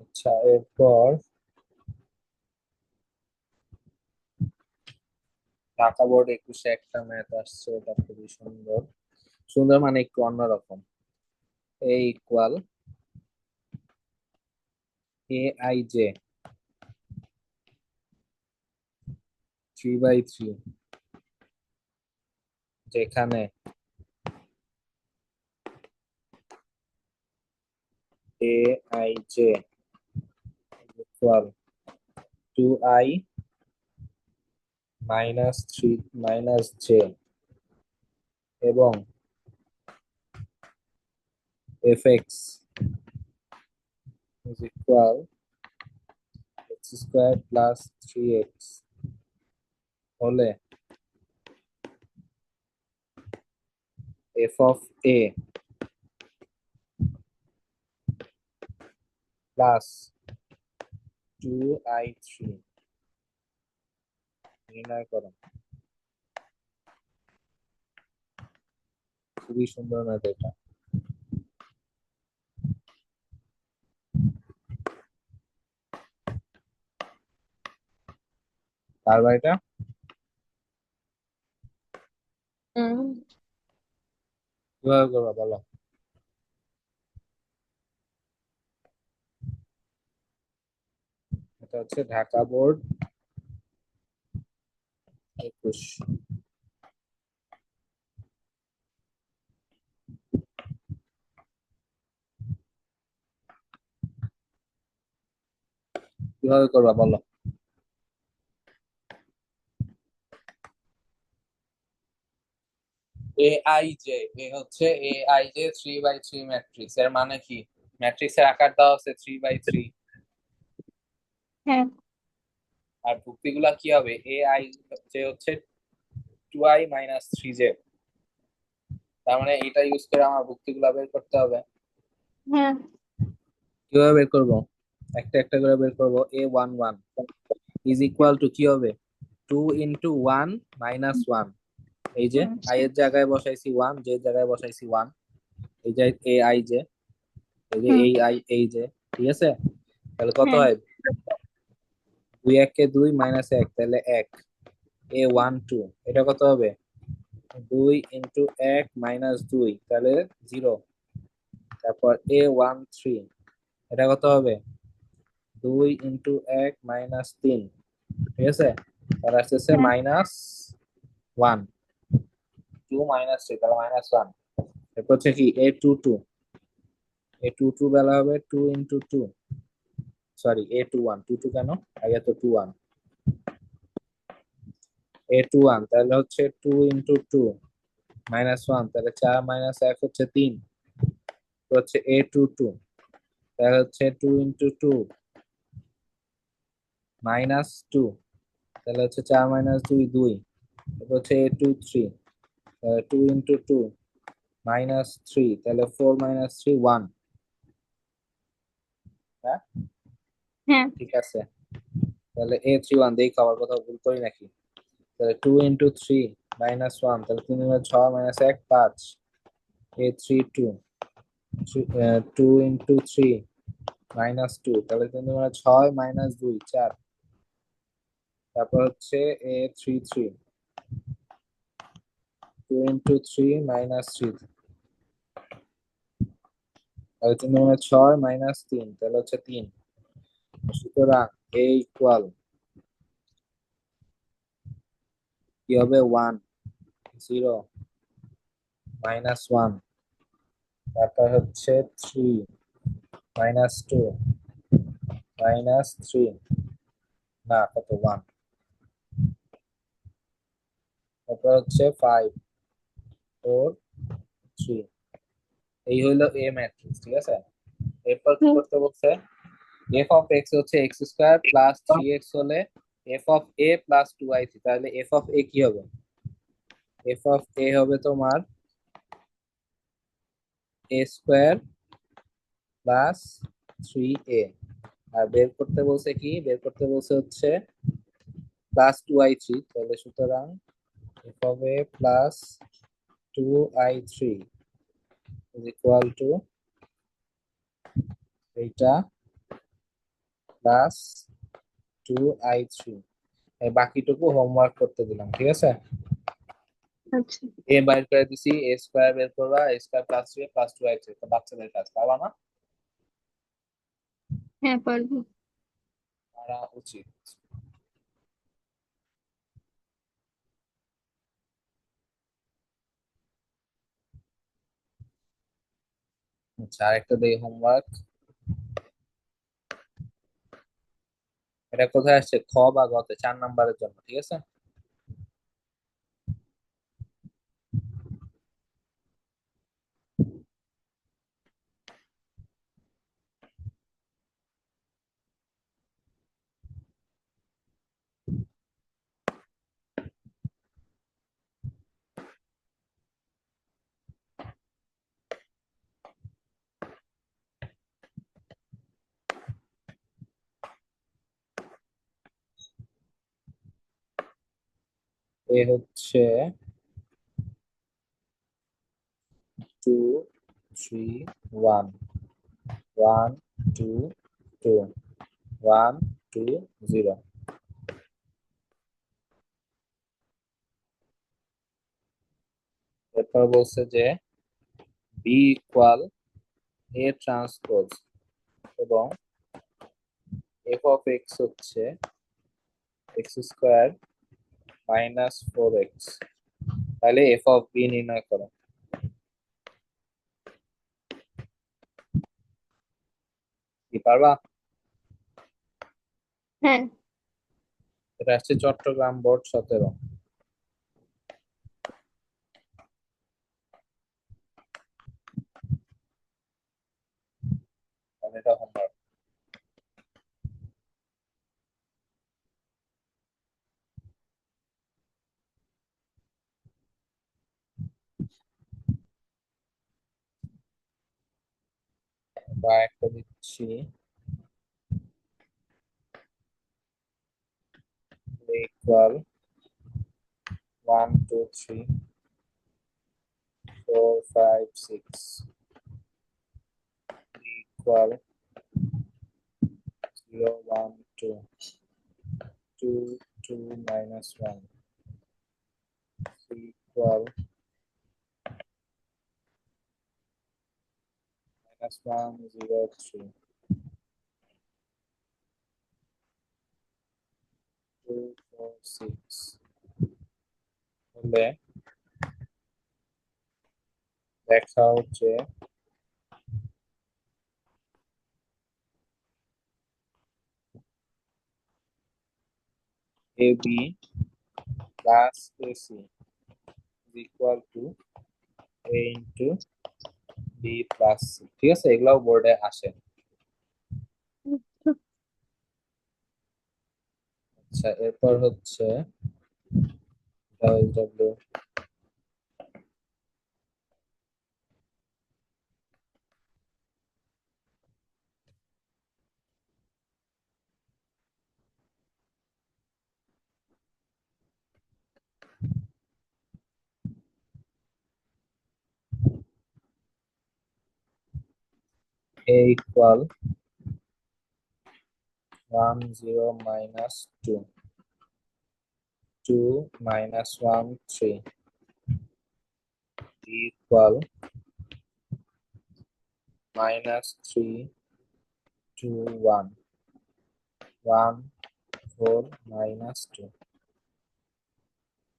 আচ্ছা, এরপর ঢাকা বোর্ড 21-এ একটা ম্যাথ আসছে, এটা খুবই সুন্দর। সুন্দর মানে একটু অন্যরকম। এ ইকুয়াল aij 3/3, যেখানে aij ইকুয়াল 2i -3 - j, এবং fx is equal square plus 3x হলে F of A plus 2i3 নির্ণয় করো। খুবই সুন্দর ম্যাথ এটা। তারপর এটা কিভাবে করবা বলো। এটা হচ্ছে ঢাকা বোর্ড 21। কিভাবে করবা বলো। এ হচ্ছে এ 3/3 ম্যাট্রিক্স, এর মানে কি ম্যাট্রিক্সের আকার দেওয়া আছে 3/3, হ্যাঁ আর ভুক্তিগুলা কি হবে হচ্ছে 2i - 3j। তার মানে এটা ইউজ করে আমার ভুক্তিগুলা বের করতে হবে। হ্যাঁ কিভাবে বের করব, একটা একটা করে বের করব। a11 ইজ ইকুয়াল টু কি হবে, 2 × 1 - 1। এই যে আই এর জায়গায় বসাইছি 1, যে জায়গায় বসাইছি 1, এই যে এ আই যে, এই যে হুম এই আই এই যে, ঠিক আছে। তাহলে কত হ্যাঁ হয়, 2 × 1 = 2 - 1, তাহলে 1। a12 এটা কত হবে, 2 × 1 - 2, তাহলে 0। তারপর a13 এটা কত হবে, 2 × 1 - 3, ঠিক আছে। তাহলে আসতেছে হ্যাঁ -1, 2 - 3 তাহলে -1। এরপর হচ্ছে কি a22 বেলা হবে 2 × 2, সরি a21, 22 কেন, আগে তো 21, a21 তাহলে হচ্ছে 2 × 2 -1, তাহলে 4 - 1 হচ্ছে 3। তো হচ্ছে a22 তাহলে হচ্ছে 2 × 2 -2, তাহলে হচ্ছে 4 - 2 2। তারপর হচ্ছে a23 2 × 2 -3, তাহলে 4 - 3 1। হ্যাঁ হ্যাঁ ঠিক আছে। তাহলে a31 দেখি আবার কোথাও ভুল করি নাকি। তাহলে 2 × 3 -1, তাহলে 3 × 6 - 1 5। a32 2 × 3 -2, তাহলে 3 × 6 - 2 4। তারপর হচ্ছে a33 2 × 3 -3, তাহলে 3 × 6 -3, তাহলে হচ্ছে 3। সুতরাং a ইকুয়াল কি হবে, 1 0 -1, তারপর হচ্ছে 3 -2 -3, না কত 1, তারপর হচ্ছে 5 4 3। এই হইলো এ ম্যাট্রিক্স, ঠিক আছে। এরপর কি হুম করতে বলছে, এফ অফ এক্স হচ্ছে x² + 3x হলে F of A plus 2i3, তাহলে এফ অফ এ কি হবে, এফ অফ এ হবে তোমার a² + 3a। আর বের করতে বলছে হচ্ছে +2i3, তাহলে সুতরাং F of A plus 2i3 is equal two এইটা +2i3। এই বাকিটুকু হোমওয়ার্ক করতে দিলাম, ঠিক আছে। আচ্ছা এ বাইর করে দিছি, a² বের করবা, a² + 3a + 2i3, তো বাচ্চাদের কাজ পাবা না, হ্যাঁ পারবো পারা উচিত। আচ্ছা আরেকটা দেই হোমওয়ার্ক। এটা কোথায় আসছে, খ বা গতে, 4 নাম্বারের জন্য, ঠিক আছে। এ হচ্ছে 2 3 1 1 2 2 1 2 0। এরপর বলছে যে বি ইকুয়াল এ ট্রান্সপোজ এবং এফ অফ এক্স হচ্ছে এক্স স্কোয়ার মাইনাস 4x। তাহলে এফ অফ বি নির্ণয় করো। কি পারবা? হ্যাঁ। এটা হচ্ছে চট্টগ্রাম বোর্ড 17। তাহলে এটা হোমওয়ার্ক। বা একটা দিচ্ছি equal 1 2 3 4 5 6 equal 0 1 2 2 2 minus 1 equal minus 1 0 3 2 4 6 হলে দেখা হচ্ছে AB plus AC is equal to A into B plus C। ঠিক আছে, এগুলাও বোর্ডে আসে। আচ্ছা, এরপর হচ্ছে W A equal 1 0 minus 2 2 minus 1 3 equal minus 3 2 1 1 4 minus 2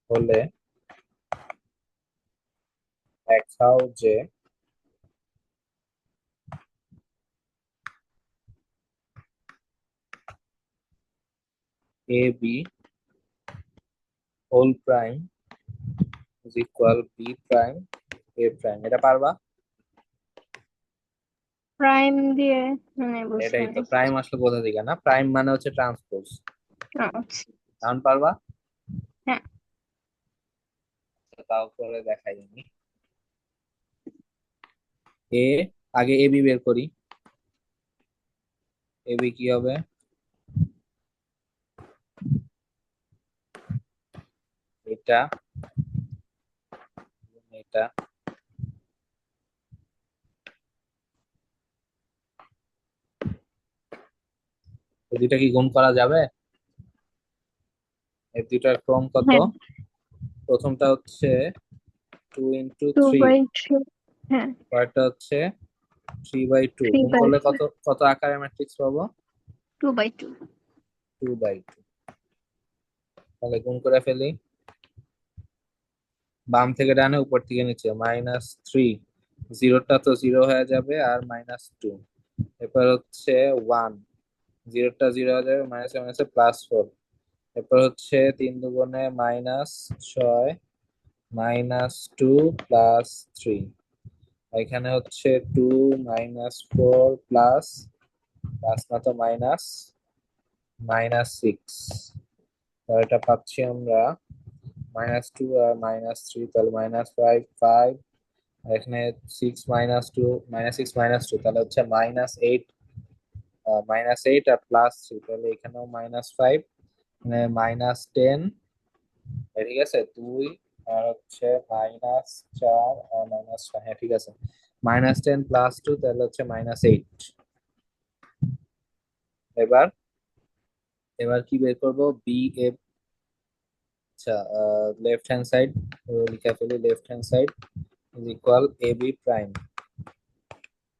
হলে দেখাও যে AB whole prime is equal B prime A prime. এটা পারবা? প্রাইম দিয়ে মানে বুঝতে এটাই তো, পারি। প্রাইম আসলে কোথা থেকে? না, প্রাইম মানে হচ্ছে ট্রান্সপোজ। আচ্ছা। এখন পারবা? হ্যাঁ। তাও করে দেখাই আমি। এ আগে এবি বের করি। এবি কি হবে? এটা এটা এই দুইটা কি গুণ করা যাবে? এই দুইটার ক্রম কত? হ্যাঁ। প্রথমটা হচ্ছে 2 ইন্টু 2 3, বাই 3। হ্যাঁ। পরেরটা হচ্ছে 3/2। 3 গুণ বাই করলে কত কত আকারে ম্যাট্রিক্স পাবো? 2 বাই 2। 2/2। তাহলে গুণ করে ফেলি। বাম থেকে ডানে, উপর থেকে নিচে, -3, জিরোটা তো জিরো হয়ে যাবে, আর -2। এরপর হচ্ছে 1, জিরোটা জিরো হয়ে যাবে, মাইনাসে মাইনাসে +4। এরপর হচ্ছে 3 দুগুণে -6 -2 +3। এখানে হচ্ছে 2 -4 প্লাস প্লাস না তো মাইনাস -6। তাহলে এটা পাচ্ছি আমরা -2 আর -3, তাহলে -5 আর এখানে 6 -2 -6 -2, তাহলে হচ্ছে -8। -8 আর +3, তাহলে এখানেও -5, মানে -10 ঠিক আছে 2 আর হচ্ছে -4 আর -6, হ্যাঁ ঠিক আছে। -10 + 2 তাহলে হচ্ছে -8। এবার এবার কি বের করবো, বি এ। আচ্ছা, লেফট হ্যান্ড সাইড লিখে ফেলি, left hand side is equal A B prime.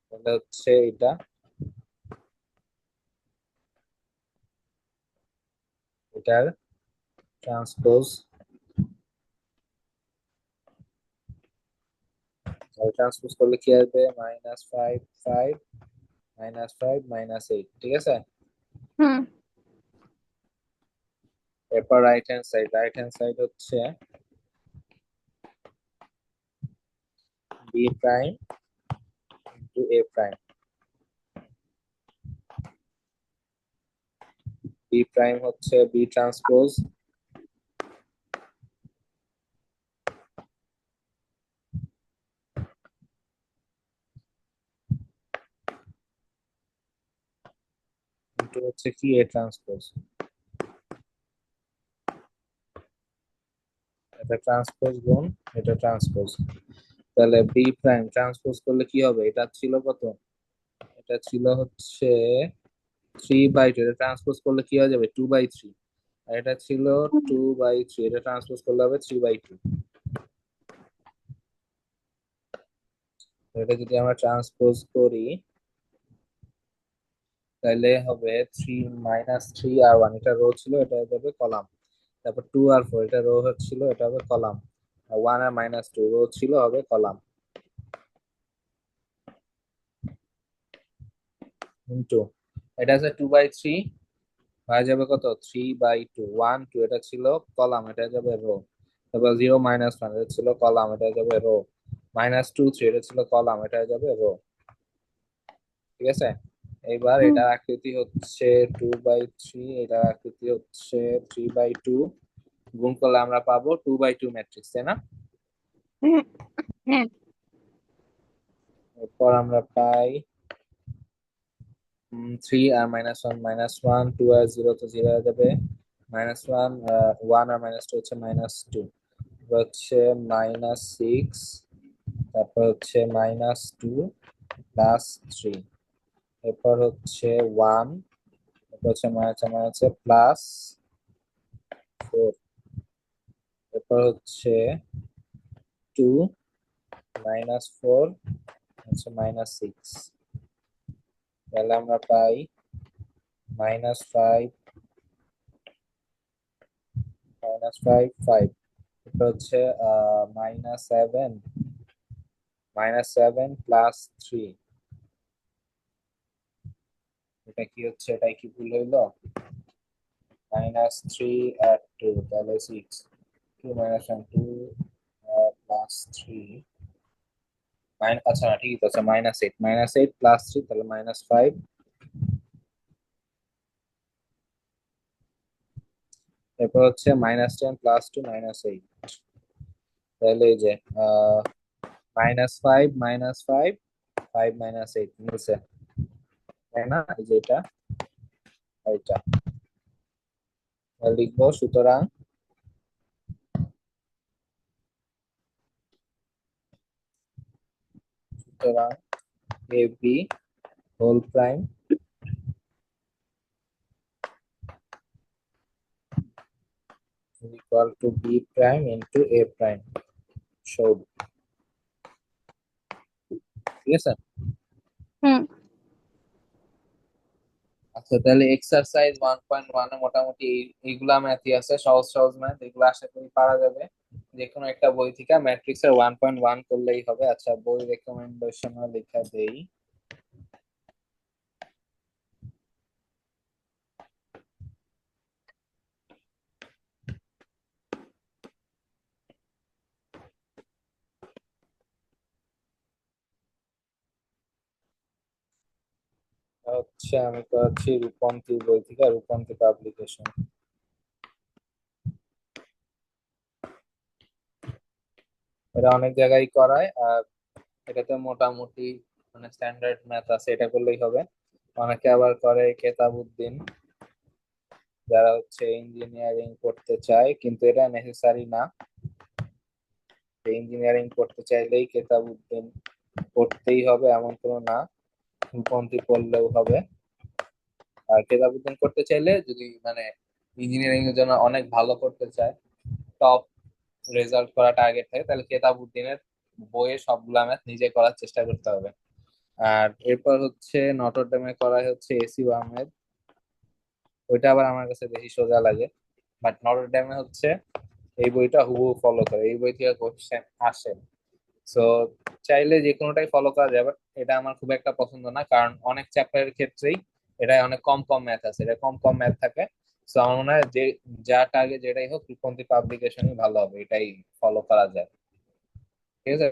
তাহলে হচ্ছে এটা, এটার ট্রান্সপোজ, ট্রান্সপোজ করলে কি আসবে, -5 5 -5 -8, ঠিক আছে। হুম। এরপর রাইট হ্যান্ড সাইড হচ্ছে B prime into A prime. B prime হচ্ছে বি ট্রান্সপোজ ইন্টু হচ্ছে কি এ ট্রান্সপোজ। এটা ট্রান্সপোজ গুণ এটা ট্রান্সপোজ। তাহলে বি প্রাইম ট্রান্সপোজ করলে কি হবে, এটা ছিল কত, এটা ছিল হচ্ছে 3/2, এটা ট্রান্সপোজ করলে কি হয়ে যাবে 2/3। আর এটা ছিল 2/3, এটা ট্রান্সপোজ করলে হবে 3/2। এটা যদি আমরা ট্রান্সপোজ করি তাহলে হবে 3 - 3 আর 1, এটা রো ছিল, এটা হয়ে যাবে কলাম। তারপর 2 আর 4, এটা রো হচ্ছিল, এটা হবে কলাম। আর 1 আর -2 রো ছিল, হবে কলাম। ইন্টু এটা আছে 2/3, হয়ে যাবে কত 3/2, 1 2, এটা ছিল কলাম, এটা যাবে রো। তারপর 0 - 1, এটা ছিল কলাম, এটা যাবে রো। -2 3, এটা ছিল কলাম, এটা যাবে রো। ঠিক আছে। এবার হুম। এটার আকৃতি হচ্ছে 2/3, এটার আকৃতি হচ্ছে 3/2। গুণ করলে আমরা পাবো 2/2 ম্যাট্রিক্স, তাই না। হুম। হ্যাঁ। এরপর আমরা পাই 3 আর -1, -1 2 আর 0 তো 0 হয়ে যাবে, -1 1 আর -2 হচ্ছে -2, হচ্ছে -6, তারপর হচ্ছে -2 +3, এরপর হচ্ছে 1, এরপর হচ্ছে +4, এরপর হচ্ছে 2 -4 হচ্ছে -6। তাহলে আমরা পাই -5 -5 5, এটা হচ্ছে -7 +3, এটা কি হচ্ছে, এটাই কি ভুল হইলো, -3 আর 2 তাহলে 6, 2 - 1 2 +3 আচ্ছা না ঠিকই তো আছে, -8 +3 তাহলে -5। এরপর হচ্ছে -10 +2 -8, তাহলে এই যে -5 -5 5 -8 মিলছে, তাই না, এই যে এটা এটা লিখবো। সুতরাং A B whole prime equal to B prime into A prime, সব ঠিক আছে। হুম। আচ্ছা তাহলে এক্সারসাইজ 1.1 এ মোটামুটি এইগুলা ম্যাথই আছে, সহজ সহজ ম্যাথ, এগুলো আশা করি পারা যাবে। যে কোনো একটা বই থেকে ম্যাট্রিক্স এর 1.1 করলেই হবে। আচ্ছা বই রেকমেন্ডেশন লেখা দেই। হচ্ছে আমি করাচ্ছি রূপন্তির বই থেকে, রূপন্তি পাবলিকেশন। এটা অনেক জায়গায় করায়, আর এটাতে মোটামুটি মানে স্ট্যান্ডার্ড ম্যাথ আছে, এটা করলেই হবে। অনেকে আবার করে কেতাবউদ্দিন, যারা হচ্ছে ইঞ্জিনিয়ারিং করতে চায়, কিন্তু এটা নেসেসারি না। ইঞ্জিনিয়ারিং করতে চাইলেই কেতাবউদ্দিন পড়তেই হবে এমন কোনো না, পন্থী পড়লেও হবে। আর কেতাবউদ্দিন করতে চাইলে যদি মানে ইঞ্জিনিয়ারিং এর জন্য অনেক ভালো করতে চায়, টপ রেজাল্ট করা টার্গেট থাকে, তাহলে কেতাবউদ্দিনের বইয়ে সবগুলা ম্যাথ নিজে করার চেষ্টা করতে হবে। আর এরপর হচ্ছে নটরডেমে করাই হচ্ছে এসি আহমেদ। ওইটা আবার আমার কাছে বেশি সোজা লাগে, বাট নটরডেমে হচ্ছে এই বইটা হুবহু ফলো করে, এই বই থেকে কোশ্চেন আসে। সো চাইলে যে কোনোটাই ফলো করা যায়, বাট এটা আমার খুব একটা পছন্দ না, কারণ অনেক চ্যাপ্টারের ক্ষেত্রেই এটা অনেক কম কম ম্যাথ আছে, এটা কম কম ম্যাথ থাকে। সো আমার মনে হয় যে যা টার্গেট যেটাই হোক, রূপন্থী পাবলিকেশনই ভালো হবে, এটাই ফলো করা যায়। ঠিক আছে।